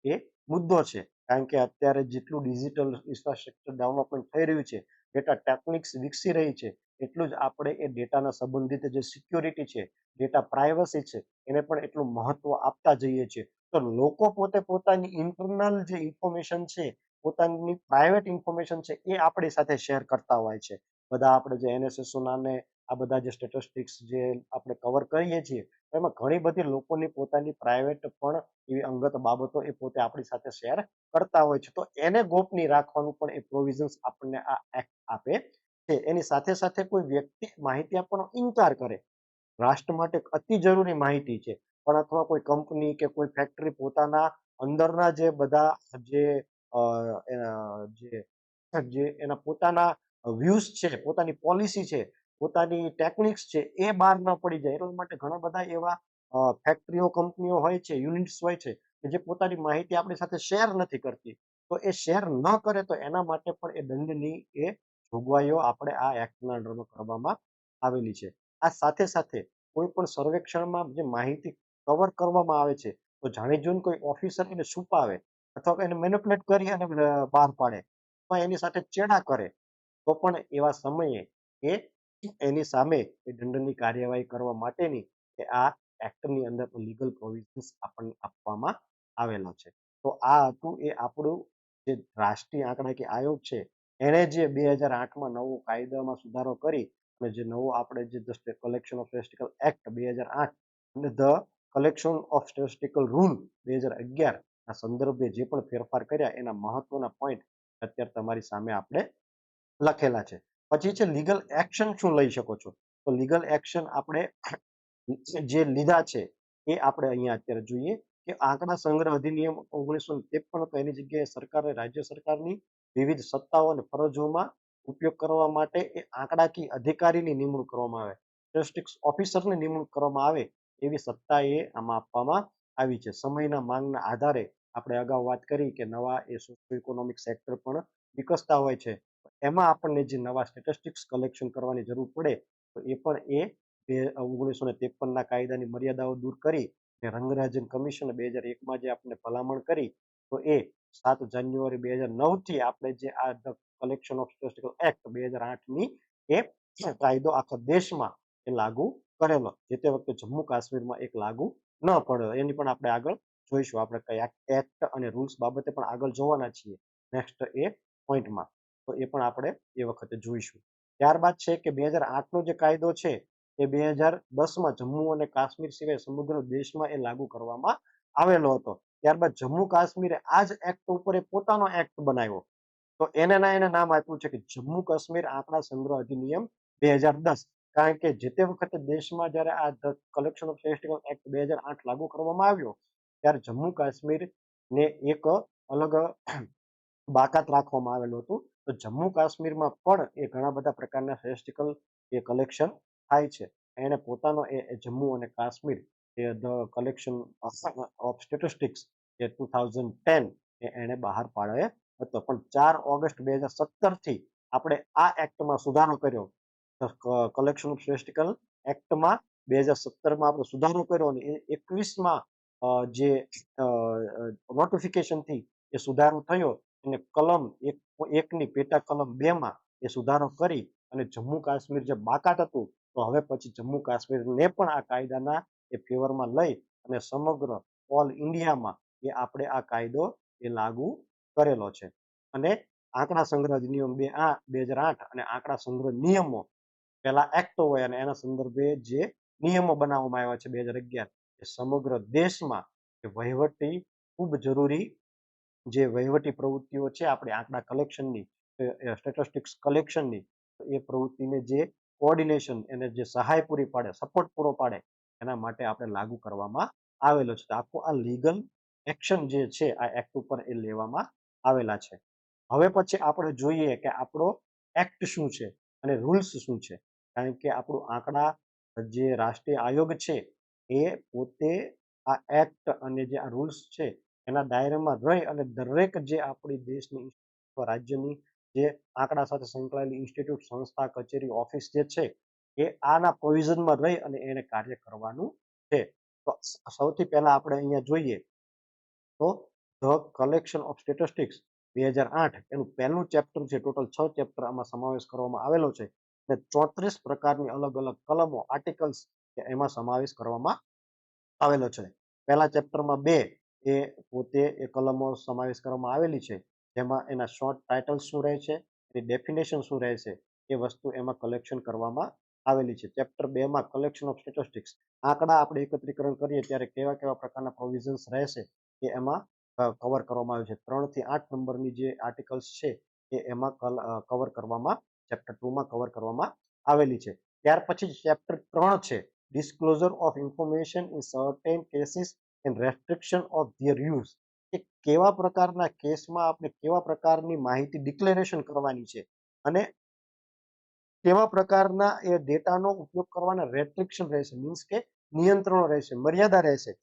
એ મુદ્દો છે. કારણ કે અત્યારે જેટલું ડિજિટલ ઇન્ફ્રાસ્ટ્રક્ચર ડેવલપમેન્ટ થઈ રહ્યું છે, ડેટા ટેકનિક્સ વિકસી રહી છે, એટલું જ આપણે એ ડેટાના સંબંધિત જે સિક્યોરિટી છે, ડેટા પ્રાઇવસી છે, એને પણ એટલું મહત્વ આપતા જઈએ છીએ. તો લોકો પોતે પોતાની ઇન્ટરનલ જે ઇન્ફોર્મેશન છે, પોતાની પ્રાઇવેટ ઇન્ફોર્મેશન છે, એ આપણી સાથે શેર કરતા હોય છે. બધા આપણે જે એનએસએસઓના ને આ બધા જે સ્ટેટિસ્ટિક્સ જે આપણે કવર કરીએ છીએ, એમાં ઘણી બધી લોકોની પોતાની પ્રાઇવેટ પણ એવી અંગત બાબતો એ પોતે આપણી સાથે શેર કરતા હોય છે. તો એને ગોપનીય રાખવાનું પણ એ પ્રોવિઝન્સ આપણને આ એક્ટ આપે છે. એની સાથે સાથે કોઈ વ્યક્તિ માહિતી આપવાનો ઇનકાર કરે, રાષ્ટ્ર માટે અતિ જરૂરી માહિતી છે, પણ અથવા કોઈ કંપની કે કોઈ ફેક્ટરી પોતાના અંદરના જે બધા જે જે એના પોતાના વ્યૂઝ છે, પોતાની પોલિસી છે, પોતાની ટેકનિક્સ છે, એ બહાર ન પડી જાય એટલા માટે ઘણા બધા એવા ફેક્ટરીઓ, કંપનીઓ હોય છે, યુનિટ્સ હોય છે કે જે પોતાની માહિતી આપણી સાથે શેર નથી કરતી. તો એ શેર ન કરે તો એના માટે પણ એ દંડની એ જોગવાઈઓ આપણે આ એક્ટના અંડરમાં કરવામાં આવેલી છે. આ સાથે સાથે કોઈ પણ સર્વેક્ષણમાં જે માહિતી કવર કરવામાં આવે છે, તો જાણી જોઈને કોઈ ઓફિસર એને છુપાવે અથવા એને મેનિપ્યુલેટ કરી અને બહાર પાડે અથવા એની સાથે ચેડા કરે તો પણ એવા સમયે એ એની સામે એ દંડની કાર્યવાહી કરવા માટેની એ આ એક્ટની અંદર લીગલ પ્રોવિઝન્સ આપણને આપવામાં આવેલો છે. તો આ હતું એ આપણું જે રાષ્ટ્રીય આંકડાકીય આયોગ છે, એણે જે 2008માં નવો કાયદામાં સુધારો કરી અને જે નવો આપણે જે the collection of statistical act 2008 અને the collection of statistical rule 2011 ના સંદર્ભે જે પણ ફેરફાર કર્યા એના મહત્વના પોઈન્ટ અત્યારે તમારી સામે આપણે લખેલા છે. પછી છે લીગલ એક્શન શું લઈ શકો છો? તો લીગલ એક્શન આપણે જે લીધા છે એ આપણે અહીંયા અત્યારે જોઈએ કે આંકડા સંગ્રહ અધિનિયમ 1953 તો એની જગ્યાએ સરકારે રાજ્ય સરકારની વિવિધ સત્તાઓ અને ફરજોમાં ઉપયોગ કરવા માટે એ આંકડાકીય અધિકારીની નિમણૂક કરવામાં આવે, સ્ટેટિસ્ટિક્સ ઓફિસરની નિમણૂક કરવામાં આવે એવી સત્તા એ આમાં આપવામાં આવી છે. સમયના માંગના આધારે આપણે અગાઉ વાત કરી કે નવા એ સોશિયો ઇકોનોમિક સેક્ટર પણ વિકસતા હોય છે. એમાં આપણને જે નવા સ્ટેટિસ્ટિક્સ કલેક્શન કરવાની જરૂર પડે તો એ પણ એ 1953ના કાયદાની મર્યાદાઓ દૂર કરી અને રંગરાજન કમિશન 2001માં જે આપણને ભલામણ કરી તો એ 7 જાન્યુઆરી 2009થી આપણે જે આ the collection of statistical act 2008ની એ કાયદો આખા દેશમાં એ લાગુ કરેલો. જે તે વખતે જમ્મુ કાશ્મીરમાં એક લાગુ ન પડ્યો. એની પણ આપણે આગળ જોઈશું. આપણે કયા એક્ટ અને રૂલ્સ બાબતે પણ આગળ જોવાના છીએ નેક્સ્ટ એ પોઈન્ટમાં. તો એ પણ આપણે એ વખતે જોઈશું. ત્યારબાદ છે કે 2008નો જે કાયદો છે એ 2010માં જમ્મુ અને કાશ્મીર સિવાય સમગ્ર દેશમાં એ લાગુ કરવામાં આવેલો હતો. ત્યારબાદ જમ્મુ કાશ્મીરે આ જ એક્ટ ઉપર પોતાનો એક્ટ બનાવ્યો. તો એને નામ આપ્યું છે કે જમ્મુ કાશ્મીર આંકડા સંગ્રહ અધિનિયમ 2010. કારણ કે જે તે વખતે દેશમાં જ્યારે આ કલેક્શન ઓફ સ્ટેટિસ્ટિકલ એક્ટ 2008 લાગુ કરવામાં આવ્યો ત્યારે જમ્મુ કાશ્મીરને એક અલગ બાકાત રાખવામાં આવેલું હતું. તો જમ્મુ કાશ્મીરમાં પણ એ ઘણા બધા પ્રકારના સ્ટેટિસ્ટિકલ એ કલેક્શન થાય છે. એને પોતાનો એ જમ્મુ અને કાશ્મીર એ ધ કલેક્શન ઓફ સ્ટેટિસ્ટિક્સ એ 2010 એને બહાર પાડે હતો. પણ 4 ઓગસ્ટ 2017થી આપણે આ એક્ટમાં સુધારો કર્યો. કલેક્શન ઓફ સ્ટેટિસ્ટિકલ એક્ટમાં 2017માં આપણે સુધારો કર્યો અને 21માં જે નોટિફિકેશનથી એ સુધારો થયો અને કલમ એકની પેટા કલમ 2માં એ સુધારો કરી અને જમ્મુ કાશ્મીર જે બાકાત હતું તો હવે પછી જમ્મુ કાશ્મીરને પણ આ કાયદાના એ ફેવરમાં લઈ અને સમગ્ર ઓલ ઇન્ડિયામાં એ આપણે આ કાયદો એ લાગુ કરેલો છે. અને આંકડા સંગ્રહ અધિનિયમ 2008 અને આંકડા સંગ્રહ નિયમો પહેલા એક્ટ હોય અને એના સંદર્ભે જે નિયમો બનાવવામાં આવ્યા છે 2011 એ સમગ્ર દેશમાં વહીવટી ખૂબ જરૂરી જે વહીવટી પ્રવૃત્તિઓ છે આપણે આંકડા કલેક્શનની સ્ટેટિસ્ટિક્સ કલેક્શનની એ પ્રવૃત્તિને જે કોઓર્ડિનેશન એને જે સહાય પૂરી પાડે, સપોર્ટ પૂરો પાડે એના માટે આપણે લાગુ કરવામાં આવેલો છે. તો આખું આ લીગલ એક્શન જે છે આ એક્ટ ઉપર એ લેવામાં આવેલા છે. હવે પછી આપણે જોઈએ કે આપણો એક્ટ શું છે અને રૂલ્સ શું છે. કારણ કે આપણું આંકડા જે રાષ્ટ્રીય આયોગ છે એ પોતે આ એક્ટ અને જે આ રૂલ્સ છે એના દાયરામાં રહી અને દરેક જે આપણી દેશની રાજ્યની જે આંકડા સાથે સંકળાયેલી ઇન્સ્ટિટ્યૂટ, સંસ્થા, કચેરી, ઓફિસ જે છે એ આના પ્રોવિઝનમાં રહી અને એને કાર્ય કરવાનું છે. તો સૌથી પહેલા આપણે અહીંયા જોઈએ તો ધ કલેક્શન ઓફ સ્ટેટિસ્ટિક્સ 2008 એનું પહેલું ચેપ્ટર છે. ટોટલ 6 ચેપ્ટર આમાં સમાવેશ કરવામાં આવેલો છે અને 34 પ્રકારની અલગ અલગ કલમો, આર્ટિકલ્સ એમાં સમાવેશ કરવામાં આવેલો છે. પહેલા ચેપ્ટરમાં 2 એ પોતે એ કલમો સમાવેશ કરવામાં આવેલી છે. જેમાં એના શોર્ટ ટાઇટલ્સ શું રહે છે, એની ડેફિનેશન શું રહે છે, એ વસ્તુ એમાં કલેક્શન કરવામાં આવેલી છે. ચેપ્ટર 2 માં કલેક્શન ઓફ સ્ટેટિસ્ટિક્સ, આંકડા આપણે એકત્રીકરણ કરીએ ત્યારે કેવા કેવા પ્રકારના પ્રોવિઝન્સ રહેશે એ એમાં કવર કરવામાં આવે છે. 3 થી 8 નંબરની જે આર્ટિકલ્સ છે એ એમાં કવર કરવામાં ચેપ્ટર 2 માં કવર કરવામાં આવેલી છે. ત્યાર પછી ચેપ્ટર 3 છે disclosure of information in certain cases and restriction of their use, કે કેવા પ્રકારના કેસમાં આપણે કેવા પ્રકારની માહિતી ડિક્લેરેશન કરવાની છે અને કેવા પ્રકારના એ ડેટાનો ઉપયોગ કરવાના રેસ્ટ્રિક્શન રહેશે, મીન્સ કે નિયંત્રણો રહેશે, મર્યાદા રહેશે.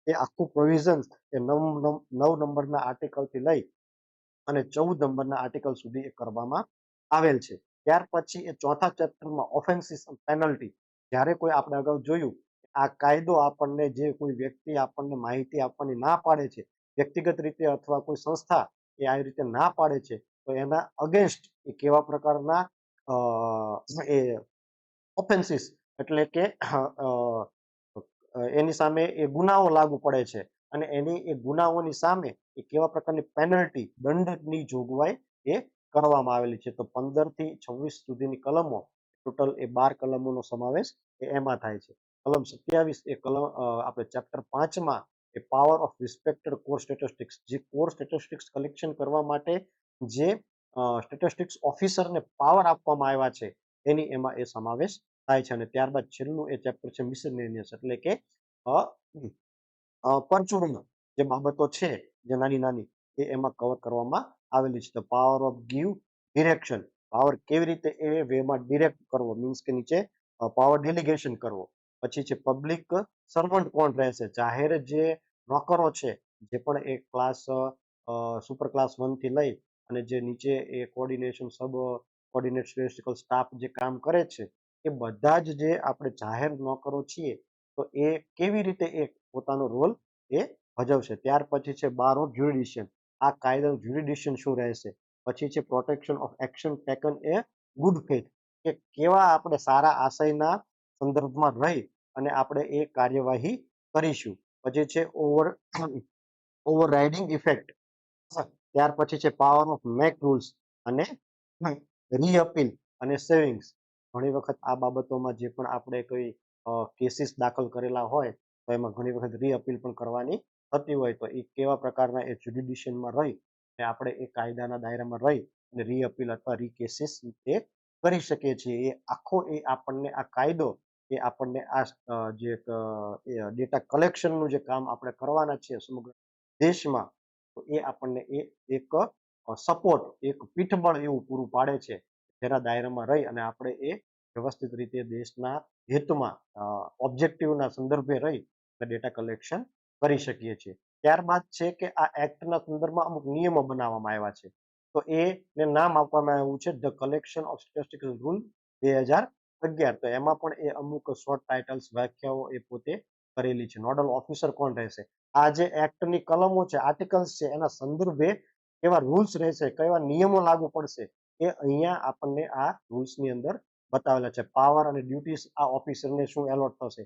એ આખું પ્રોવિઝન એ 9 નંબરના આર્ટિકલથી લઈ અને 14 નંબરના આર્ટિકલ સુધી એ કરવામાં આવેલ છે. ત્યાર પછી એ ચોથા ચેપ્ટરમાં ઓફેન્સીસ એન્ડ પેનલ્ટી, જ્યારે કોઈ આપણે અગાઉ જોયું આ કાયદો આપણને જે કોઈ વ્યક્તિ આપણને માહિતી આપવાની ના પાડે છે, વ્યક્તિગત રીતે અથવા કોઈ સંસ્થા એ આવી રીતે ના પાડે છે, તો એના અગેન્સ્ટ એ કેવા પ્રકારના એ ઓફેન્સીસ એટલે કે એની સામે એ ગુનાઓ લાગુ પડે છે અને એની એ ગુનાઓની સામે એ કેવા પ્રકારની પેનલ્ટી, દંડની જોગવાઈ એ કરવામાં આવેલી છે. તો 15 થી 26 સુધીની કલમો, ટોટલ એ 12 કલમોનો સમાવેશ એમાં થાય છે. કલમ 27 એ કલમ આપણે ચેપ્ટર 5 માં એ power of respected core statistics, જે કોર સ્ટેટિસ્ટિક્સ કલેક્શન કરવા માટે જે સ્ટેટિસ્ટિક્સ ઓફિસરને પાવર આપવામાં આવ્યા છે એની એમાં એ સમાવેશ થાય છે. અને ત્યારબાદ છેલ્લું એ ચેપ્ટર છે મિસલેનિયસ, એટલે કે પરચુરણ જે બાબતો છે જે નાની નાની એ એમાં કવર કરવામાં આવેલી છે. તો power of give direction, power કેવી રીતે એ વેમાં ડિરેક્ટ કરવો, મીન્સ કે નીચે પાવર ડેલિગેશન કરવો. પછી છે પબ્લિક સર્વન્ટ કોણ રહેશે, જાહેર જે નોકરો છે, જે પણ એ ક્લાસ સુપર ક્લાસ 1 થી લઈ અને જે નીચે એ કોઓર્ડિનેશન સબ કોઓર્ડિનેટ સ્ટેટિસ્ટિકલ સ્ટાફ જે કામ કરે છે એ બધા જ જે આપણે જાહેર નોકરો છીએ તો એ કેવી રીતે એ પોતાનો રોલ એ ભજવશે. ત્યાર પછી છે બાર ઓફ જ્યુરિડિક્શન, આ કાયદાનું જ્યુરિડિક્શન શું રહેશે. પછી છે protection of action taken A good faith, કે કેવા આપણે સારા આશયના સંદર્ભમાં રહી અને આપણે એ કાર્યવાહી કરીશું. પછી છે ઓવરરાઇડિંગ ઇફેક્ટ. ત્યાર પછી છે પાવર ઓફ મેક રૂલ્સ અને રીઅપીલ અને સેવિંગ્સ. ઘણી વખત આ બાબતોમાં જે પણ આપણે કોઈ કેસીસ દાખલ કરેલા હોય તો એમાં ઘણી વખત રીઅપીલ પણ કરવાની થતી હોય, તો એ કેવા પ્રકારના એ જ્યુડિશિયનમાં રહી અને આપણે એ કાયદાના દાયરામાં રહી અને રીઅપીલ અથવા રીકેસીસ એ કરી શકીએ છીએ. એ આખો એ આપણને આ કાયદો એ આપણને આ જે ડેટા કલેક્શનનું જે કામ આપણે કરવાના છીએ સમગ્ર દેશમાં, તો એ આપણને એ એક સપોર્ટ, એક પીઠબળ એવું પૂરું પાડે છે, જેના દાયરામાં રહી અને આપણે એ વ્યવસ્થિત રીતે દેશના હિતમાં ઓબ્જેક્ટિવના સંદર્ભે રહી અને ડેટા કલેક્શન કરી શકીએ છીએ. ત્યારબાદ છે કે આ એક્ટના સંદર્ભમાં અમુક નિયમો બનાવવામાં આવ્યા છે. તો એને નામ આપવામાં આવ્યું છે the collection of statistical rule 2011. તો એમાં પણ એ અમુક શોર્ટ ટાઇટલ્સ, વ્યાખ્યાઓ એ પોતે કરેલી છે. નોડલ ઓફિસર કોણ રહેશે, આ જે એક્ટની કલમો છે, આર્ટિકલ્સ છે, એના સંદર્ભે કેવા રૂલ્સ રહેશે, કેવા નિયમો લાગુ પડશે, એ અહીંયા આપણને આ રૂલ્સની અંદર બતાવેલા છે. પાવર અને ડ્યુટીઝ આ ઓફિસરને શું એલોટ થશે,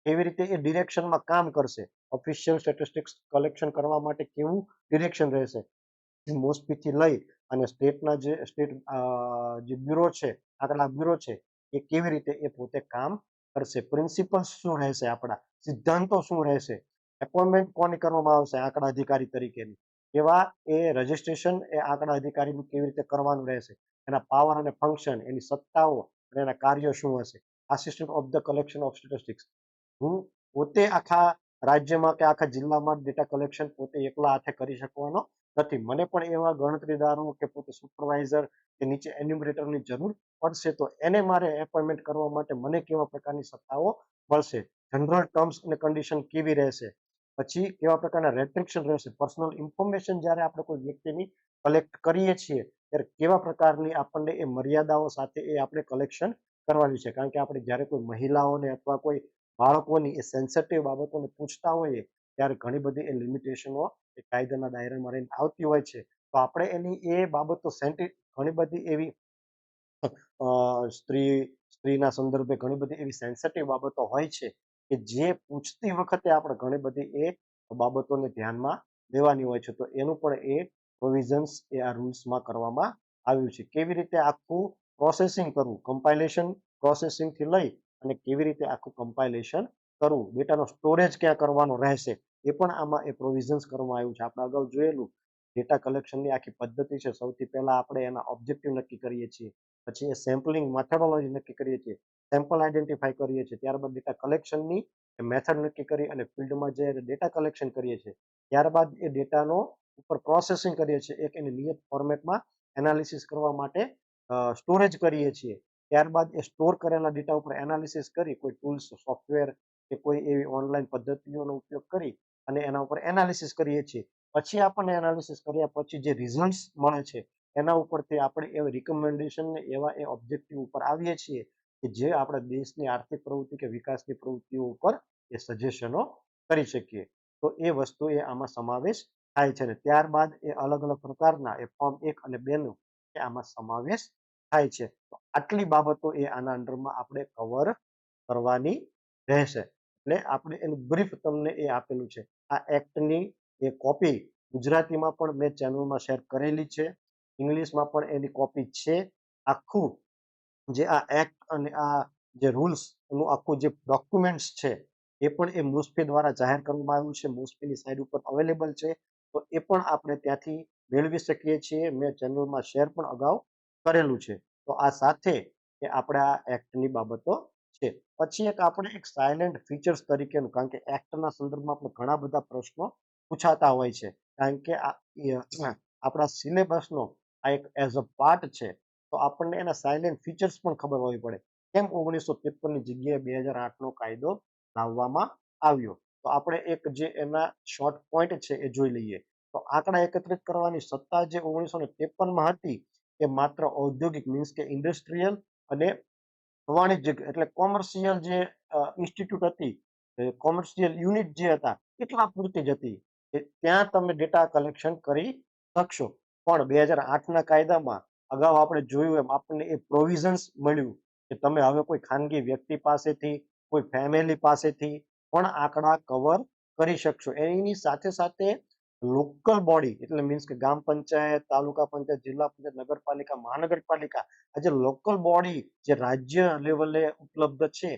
કેવી રીતે એ ડિરેક્શનમાં કામ કરશે, ઓફિશિયલ સ્ટેટિસ્ટિક્સ કલેક્શન કરવા માટે કેવું ડિરેક્શન રહેશે, મોસ્પીથી લઈ અને સ્ટેટના જે જે બ્યુરો છે, આંકડા બ્યુરો છે, એ કેવી રીતે એ પોતે કામ કરશે, પ્રિન્સિપલ્સ શું રહેશે, આપણા સિદ્ધાંતો શું રહેશે, એપોઇન્ટમેન્ટ કોની કરવામાં આવશે? આંકડા અધિકારી તરીકેની. એવા એ રજિસ્ટ્રેશન એ આંકડા અધિકારીનું કેવી રીતે કરવાનું રહેશે, એના પાવર અને ફંક્શન, એની સત્તાઓ અને એના કાર્યો શું હશે. Assistant of the collection of statistics. હું પોતે આખા રાજ્યમાં કે આખા જિલ્લામાં ડેટા કલેક્શન પોતે એકલા હાથે કરી શકવાનો નથી. મને પણ એવા ગણતરીદારો કે પોતે સુપરવાઇઝર કે નીચે એન્યુમરેટરની જરૂર પડશે. તો એને મારે એપોઇન્ટમેન્ટ કરવા માટે મને કેવા પ્રકારની સત્તાઓ મળશે, જનરલ ટર્મ્સ અને કન્ડિશન કેવી રહેશે, પછી કેવા પ્રકારના રેસ્ટ્રિક્શન રહેશે, પર્સનલ ઇન્ફોર્મેશન જ્યારે આપણે કોઈ વ્યક્તિની કલેક્ટ કરીએ છીએ ત્યારે કેવા પ્રકારની આપણને એ મર્યાદાઓ સાથે એ આપણે કલેક્શન કરવાની છે. કારણ કે આપણે જ્યારે કોઈ મહિલાઓને અથવા કોઈ બાળકોની એ સેન્સિટિવ બાબતોને પૂછતા હોઈએ ત્યારે ઘણી બધી એ લિમિટેશનો એ કાયદાના દાયરામાં રહીને આવતી હોય છે. તો આપણે એની એ બાબતો ઘણી બધી એવી સ્ત્રીના સંદર્ભે ઘણી બધી એવી સેન્સિટિવ બાબતો હોય છે કે જે પૂછતી વખતે આપણે ઘણી બધી એ બાબતોને ધ્યાનમાં લેવાની હોય છે. તો એનું પણ એ પ્રોવિઝન્સ એ આ રૂલ્સમાં કરવામાં આવ્યું છે. કેવી રીતે આખું પ્રોસેસિંગ કરવું, કમ્પાઇલેશન પ્રોસેસિંગથી લઈ અને કેવી રીતે આખું કમ્પાઇલેશન કરવું, ડેટાનો સ્ટોરેજ ક્યાં કરવાનો રહેશે, એ પણ આમાં એ પ્રોવિઝન્સ કરવામાં આવ્યું છે. આપણે અગાઉ જોયેલું ડેટા કલેક્શનની આખી પદ્ધતિ છે. સૌથી પહેલા આપણે એના ઓબ્જેક્ટિવ નક્કી કરીએ છીએ, પછી એ સેમ્પલિંગ મેથોડોલોજી નક્કી કરીએ છીએ, સેમ્પલ આઈડેન્ટિફાઈ કરીએ છીએ, ત્યારબાદ ડેટા કલેક્શનની મેથડ નક્કી કરી અને ફિલ્ડમાં જે ડેટા કલેક્શન કરીએ છીએ, ત્યારબાદ એ ડેટાનો ઉપર પ્રોસેસિંગ કરીએ છીએ, એક એની નિયત ફોર્મેટમાં એનાલિસિસ કરવા માટે સ્ટોરેજ કરીએ છીએ. ત્યારબાદ એ સ્ટોર કરેલા ડેટા ઉપર એનાલિસિસ કરી કોઈ ટૂલ્સ, સોફ્ટવેર કે કોઈ એવી ઓનલાઈન પદ્ધતિઓનો ઉપયોગ કરી અને એના ઉપર એનાલિસિસ કરીએ છીએ. પછી આપણને એનાલિસિસ કર્યા પછી જે રિઝલ્ટ્સ મળે છે એના ઉપરથી આપણે એ રિકમેન્ડેશન ને એવા એ ઓબ્જેક્ટિવ ઉપર આવીએ છીએ કે જે આપણે દેશની આર્થિક પ્રવૃત્તિ કે વિકાસની પ્રવૃત્તિઓ ઉપર એ સજેશનો કરી શકીએ. તો એ વસ્તુ એ આમાં સમાવેશ થાય છે. ને ત્યારબાદ એ અલગ અલગ પ્રકારના એ ફોર્મ 1 અને 2 નું એ આમાં સમાવેશ થાય છે. તો આટલી બાબતો એ આના અંડરમાં આપણે કવર કરવાની રહેશે. એટલે આપણે એનું બ્રીફ તમને એ આપેલું છે. આ એક્ટની એ કોપી ગુજરાતીમાં પણ મેં ચેનલમાં શેર કરેલી છે, ઇંગ્લિશમાં પણ એની કોપી છે. આખું જે આ એક્ટ અને આ જે રૂલ્સ એનું આખું જે ડોક્યુમેન્ટ્સ છે એ પણ એ મુસ્ફી દ્વારા જાહેર કરવામાં આવ્યું છે. મુસ્ફીની સાઈડ ઉપર અવેલેબલ છે. તો એ પણ આપણે ત્યાંથી મેળવી શકીએ છીએ. મેં ચેનલમાં શેર પણ અગાઉ કરેલું છે. તો આ સાથે એ આપણે આ એક્ટની બાબતો છે. પછી આપણે એક સાયલેન્ટ ફીચર્સ તરીકેનું, કારણ કે એક્ટના સંદર્ભમાં આપણે ઘણા બધા પ્રશ્નો પૂછાતા હોય છે. કારણ કે આપણા સિલેબસનો આ એક એઝ અ પાર્ટ છે. તો આપણને એના સાયલેન્ટ ફીચર્સ પણ ખબર હોવી પડે. કેમ 1953 ની જગ્યાએ 2008 નો કાયદો લાવવામાં આવ્યો. તો આપણે એક જે એના શોર્ટ પોઈન્ટ છે એ જોઈ લઈએ. તો આંકડા એકત્રિત કરવાની સત્તા જે 1953માં હતી એ માત્ર ઔદ્યોગિક મીન્સ કે ઇન્ડસ્ટ્રીયલ અને વાણિજ્યિક એટલે કોમર્શિયલ જે ઇન્સ્ટિટ્યૂટ હતી, કોમર્શિયલ યુનિટ જે હતા એટલા પૂરતી જ હતી કે ત્યાં તમે ડેટા કલેક્શન કરી શકશો. પણ 2008ના કાયદામાં અગાઉ આપણે જોયું એમ આપણને એ પ્રોવિઝન્સ મળ્યું કે તમે હવે કોઈ ખાનગી વ્યક્તિ પાસેથી, કોઈ ફેમિલી પાસેથી પણ આંકડા કવર કરી શકશો. એની સાથે સાથે લોકલ બોડી એટલે મીન્સ કે ગ્રામ પંચાયત, તાલુકા પંચાયત, જિલ્લા પંચાયત, નગરપાલિકા, મહાનગરપાલિકા, આ જે લોકલ બોડી જે રાજ્ય લેવલે ઉપલબ્ધ છે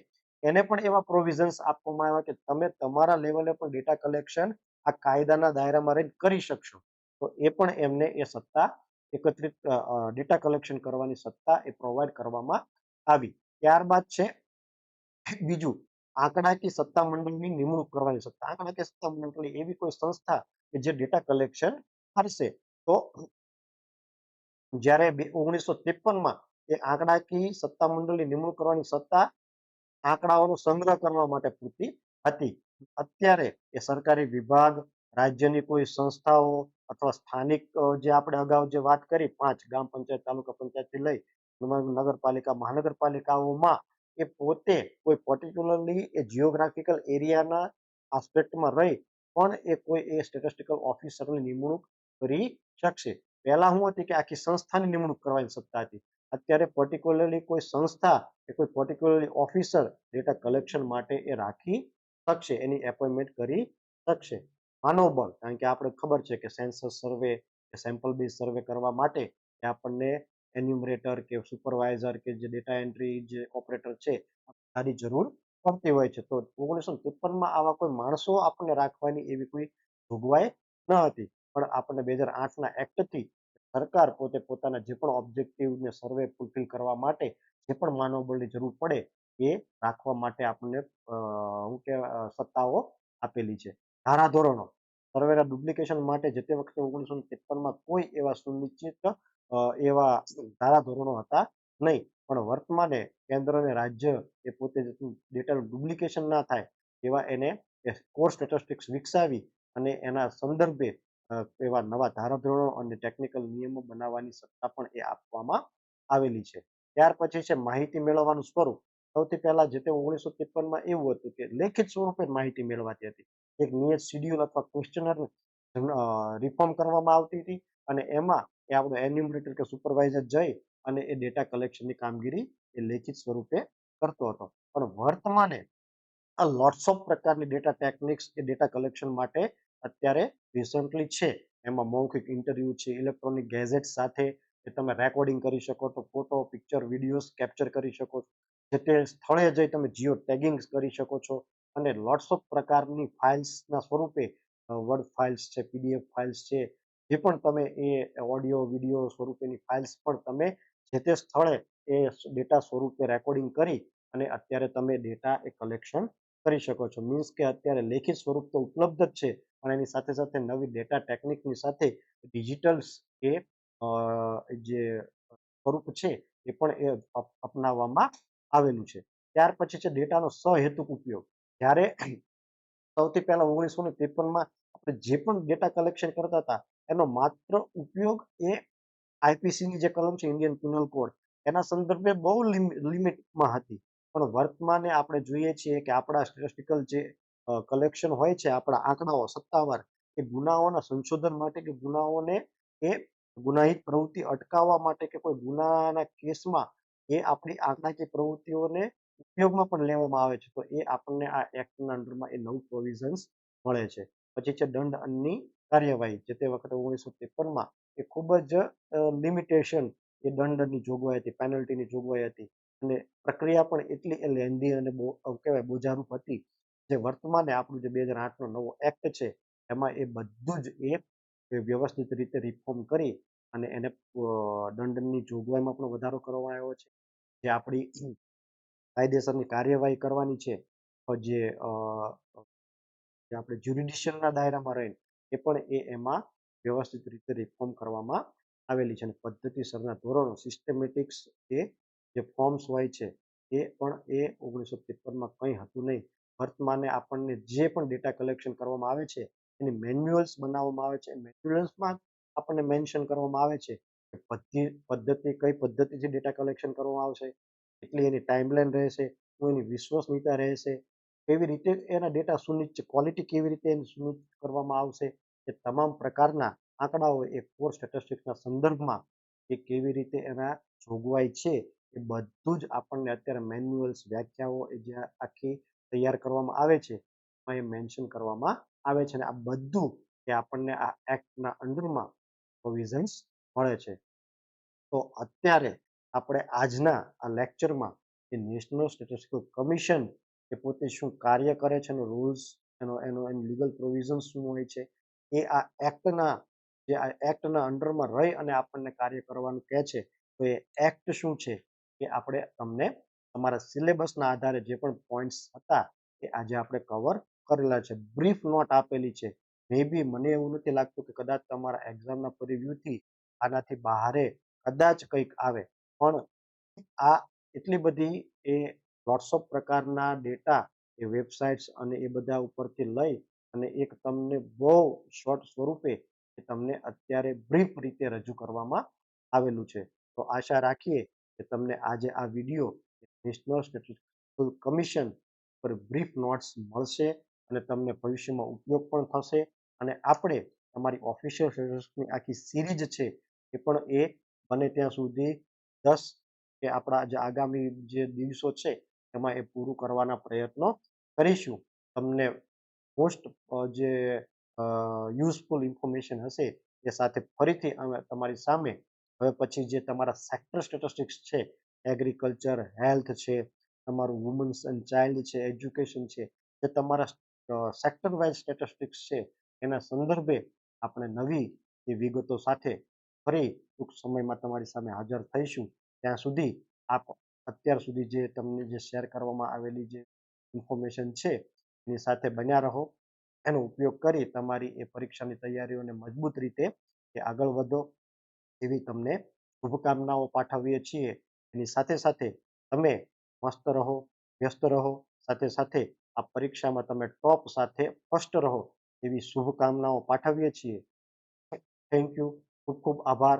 એને પણ એવા પ્રોવિઝન્સ આપવામાં આવ્યા કે તમે તમારા લેવલે પણ ડેટા કલેક્શન આ કાયદાના દાયરામાં રહીને કરી શકશો. તો એ પણ એમને એ સત્તા એકત્રિત ડેટા કલેક્શન કરવાની સત્તા એ પ્રોવાઈડ કરવામાં આવી. ત્યારબાદ છે બીજું, આંકડાકીય સત્તા મંડળની નિમણૂક કરવાની સત્તા. આંકડાકીય સત્તા મંડળ એવી કોઈ સંસ્થા કે જે ડેટા કલેક્શન કરશે. તો જ્યારે 1953માં એ આંકડાકીય સત્તા મંડળની નિમણૂક કરવાની સત્તા આંકડાઓનો સંગ્રહ કરવા માટે પૂરતી હતી. અત્યારે એ સરકારી વિભાગ, રાજ્યની કોઈ સંસ્થાઓ અથવા સ્થાનિક જે આપણે અગાઉ જે વાત કરી 5 ગ્રામ પંચાયત, તાલુકા પંચાયતથી લઈ નગરપાલિકા, મહાનગરપાલિકાઓમાં એ પોતે કોઈ પર્ટિક્યુલરલી એ જિયોગ્રાફિકલ એરિયાના આસ્પેક્ટમાં રહી પણ એ કોઈ એ સ્ટેટિસ્ટિકલ ઓફિસરની નિમણૂક કરી શકશે. પહેલા શું હતી કે આખી સંસ્થાની નિમણૂક કરવાની સત્તા હતી. અત્યારે પર્ટિક્યુલરલી કોઈ સંસ્થા કે કોઈ પર્ટિક્યુલરલી ઓફિસર ડેટા કલેક્શન માટે એ રાખી શકશે, એની એપોઇન્ટમેન્ટ કરી શકશે. માનવબળ, કારણ કે આપણે ખબર છે કે સેન્સસ સર્વે કે સેમ્પલ બેઝ સર્વે કરવા માટે આપણને એન્યુમરેટર કે સુપરવાઇઝર કે જે ડેટા એન્ટ્રી જે ઓપરેટર છે આની જરૂર પડતી હોય છે. તો 1953માં આવા કોઈ માણસો આપણને રાખવાની એવી કોઈ જોગવાઈ ન હતી. પણ આપણને 2008ના એક્ટથી સરકાર પોતે પોતાના જે પણ ઓબ્જેક્ટિવને સર્વે ફૂલફિલ કરવા માટે જે પણ માનવબળની જરૂર પડે એ રાખવા માટે આપણને શું કહેવાય સત્તાઓ આપેલી છે. ધારાધોરણો સર્વેના ડુપ્લિકેશન માટે જે તે વખતે 1953માં કોઈ એવા સુનિશ્ચિત એવા ધારાધોરણો હતા નહીં. પણ વર્તમાને કેન્દ્ર અને રાજ્ય એ પોતે ડેટાનું ડુપ્લિકેશન ના થાય એવા એને કોર સ્ટેટિસ્ટિક્સ વિકસાવી અને એના સંદર્ભે એવા નવા ધારાધોરણો અને ટેકનિકલ નિયમો બનાવવાની સત્તા પણ એ આપવામાં આવેલી છે. ત્યાર પછી છે માહિતી મેળવવાનું સ્વરૂપ. સૌથી પહેલા જે તે 1953માં એવું હતું કે લેખિત સ્વરૂપે માહિતી મેળવાતી હતી. એક નિયત શિડ્યુલ અથવા ક્વેશ્ચનર રિફોર્મ કરવામાં આવતી હતી અને એમાં એ આપણો એન્યુમરેટર કે સુપરવાઇઝર જઈ અને એ ડેટા કલેક્શનની કામગીરી એ લેખિત સ્વરૂપે કરતો હતો. પણ વર્તમાને આ લોટ્સ ઓફ પ્રકારની ડેટા ટેકનિક્સ એ ડેટા કલેક્શન માટે અત્યારે રિસન્ટલી છે. એમાં મૌખિક ઇન્ટરવ્યુ છે, ઇલેક્ટ્રોનિક ગેઝેટ સાથે કે તમે રેકોર્ડિંગ કરી શકો તો ફોટો, પિક્ચર, વિડીયોઝ કેપ્ચર કરી શકો છો. જે તે સ્થળે જઈ તમે જીઓ ટેગિંગ કરી શકો છો અને લોટ્સ ઓફ પ્રકારની ફાઇલ્સના સ્વરૂપે વર્ડ ફાઇલ્સ છે, પીડીએફ ફાઇલ્સ છે, જે પણ તમે એ ઓડિયો, વિડીયો સ્વરૂપેની ફાઇલ્સ પણ તમે જે તે સ્થળે એ ડેટા સ્વરૂપે રેકોર્ડિંગ કરી અને અત્યારે તમે ડેટા એ કલેક્શન કરી શકો છો. મીન્સ કે અત્યારે લેખિત સ્વરૂપ તો ઉપલબ્ધ જ છે પણ એની સાથે સાથે નવી ડેટા ટેકનિકની સાથે ડિજિટલ્સ એ જે સ્વરૂપ છે એ પણ એ અપનાવવામાં આવેલું છે. ત્યાર પછી છે ડેટાનો સહેતુક ઉપયોગ. જ્યારે સૌથી પહેલા 1953માં આપણે જે પણ ડેટા કલેક્શન કરતા હતા એનો માત્ર ઉપયોગ એ આઈપીસીની જે કલમ છે ઇન્ડિયન પિનલ કોડ એના સંદર્ભે બહુ લિમિટમાં હતી. પણ વર્તમાને આપણે જોઈએ છીએ કે આપણા સ્ટેટિસ્ટિકલ જે કલેક્શન હોય છે, આપણા આંકડાઓ સત્તાવાર એ ગુનાઓના સંશોધન માટે કે ગુનાઓને એ ગુનાહિત પ્રવૃત્તિ અટકાવવા માટે કે કોઈ ગુનાના કેસમાં એ આપણી આંકડાકીય પ્રવૃત્તિઓને ઉપયોગમાં પણ લેવામાં આવે છે. તો એ આપણને આ એક્ટના અંડરમાં એ નવું પ્રોવિઝન્સ મળે છે. પછી છે દંડ અંગની કાર્યવાહી. જે તે વખતે 1953માં એ ખૂબ જ લિમિટેશન એ દંડની જોગવાઈ હતી, પેનલ્ટીની જોગવાઈ હતી અને પ્રક્રિયા પણ એટલી લેન્ધી અને કહેવાય બોજારૂપ હતી. જે વર્તમાને આપણું જે 2008નો નવો એક્ટ છે એમાં એ બધું જ એ વ્યવસ્થિત રીતે રિફોર્મ કરી અને એને દંડની જોગવાઈમાં પણ વધારો કરવામાં આવ્યો છે. જે આપણી કાયદેસરની કાર્યવાહી કરવાની છે જે આપણે જ્યુરિડિશનના દાયરામાં રહીને એ પણ એમાં વ્યવસ્થિત રીતે રિફોર્મ કરવામાં આવેલી છે અને પદ્ધતિસરના ધોરણો સિસ્ટમેટિક્સ એ જે ફોર્મ્સ હોય છે એ પણ એ 1953માં કંઈ હતું નહીં. વર્તમાને આપણને જે પણ ડેટા કલેક્શન કરવામાં આવે છે એની મેન્યુઅલ્સ બનાવવામાં આવે છે. મેન્યુઅલ્સમાં આપણને મેન્શન કરવામાં આવે છે કે પદ્ધતિ કઈ પદ્ધતિથી ડેટા કલેક્શન કરવામાં આવશે, કેટલી એની ટાઈમલાઈન રહેશે, શું એની વિશ્વસનીયતા રહેશે, કેવી રીતે એના ડેટા સુનિશ્ચિત ક્વોલિટી કેવી રીતે એની સુનિશ્ચિત કરવામાં આવશે, એ તમામ પ્રકારના આંકડાઓ એ કોર સ્ટેટિસ્ટિક્સના સંદર્ભમાં એ કેવી રીતે એના જોગવાઈ છે એ બધું જ આપણને અત્યારે મેન્યુઅલ્સ વ્યાખ્યાઓ એ જે આખી તૈયાર કરવામાં આવે છે એમાં એ મેન્શન કરવામાં આવે છે અને આ બધું એ આપણને આ એક્ટના અંડરમાં પ્રોવિઝન્સ મળે છે. તો અત્યારે આપણે આજના આ લેક્ચરમાં એ નેશનલ સ્ટેટિસ્ટિકલ કમિશન એ પોતે શું કાર્ય કરે છે, એનો રૂલ્સ એનો એનો એની લીગલ પ્રોવિઝન્સ શું હોય છે એ આ એક્ટના જે આ એક્ટના અંડરમાં રહી અને આપણને કાર્ય કરવાનું કહે છે. તો એ એક્ટ શું છે એ આપણે તમને તમારા સિલેબસના આધારે જે પણ પોઈન્ટ્સ હતા એ આજે આપણે કવર કરેલા છે. બ્રીફ નોટ આપેલી છે. મે બી મને એવું નથી લાગતું કે કદાચ તમારા એક્ઝામના પરિવ્યુથી આનાથી બહારે કદાચ કંઈક આવે પણ આ એટલી બધી એ વોટ્સઅપ પ્રકારના ડેટા એ વેબસાઇટ્સ અને એ બધા ઉપરથી લઈ અને એક તમને બહુ શોર્ટ સ્વરૂપે એ તમને અત્યારે બ્રીફ રીતે રજૂ કરવામાં આવેલું છે. તો આશા રાખીએ કે તમને આજે આ વિડીયો નેશનલ સ્ટેટિસ્ટિકલ કમિશન પર બ્રીફ નોટ્સ મળશે અને તમને ભવિષ્યમાં ઉપયોગ પણ થશે અને આપણે તમારી ઓફિશિયલ સ્ટેટિસ્ટિક્સની આખી સિરીઝ છે એ પણ એ બને ત્યાં સુધી 10 કે આપણા જે આગામી જે દિવસો છે એમાં એ પૂરું કરવાના પ્રયત્નો કરીશું. તમને મોસ્ટ જે યુઝફુલ ઇન્ફોર્મેશન હશે એ સાથે ફરીથી અમે તમારી સામે હવે પછી જે તમારા સેક્ટર સ્ટેટિસ્ટિક્સ છે, એગ્રીકલ્ચર, હેલ્થ છે, તમારું વુમન્સ એન્ડ ચાઇલ્ડ છે, એજ્યુકેશન છે, જે તમારા સેક્ટર વાઇઝ સ્ટેટિસ્ટિક્સ છે એના સંદર્ભે આપણે નવી એ વિગતો સાથે ફરી ટૂંક સમયમાં તમારી સામે હાજર થઈશું. ત્યાં સુધી આપ અત્યાર સુધી જે તમને જે શેર કરવામાં આવેલી જે ઇન્ફોર્મેશન છે એની સાથે બન્યા રહો. એનો ઉપયોગ કરી તમારી એ પરીક્ષાની તૈયારીઓને મજબૂત રીતે એ આગળ વધો એવી તમને શુભકામનાઓ પાઠવીએ છીએ. એની સાથે સાથે તમે મસ્ત રહો, વ્યસ્ત રહો, સાથે સાથે આ પરીક્ષામાં તમે ટોપ સાથે ફર્સ્ટ રહો એવી શુભકામનાઓ પાઠવીએ છીએ. Thank you. ખૂબ ખૂબ આભાર.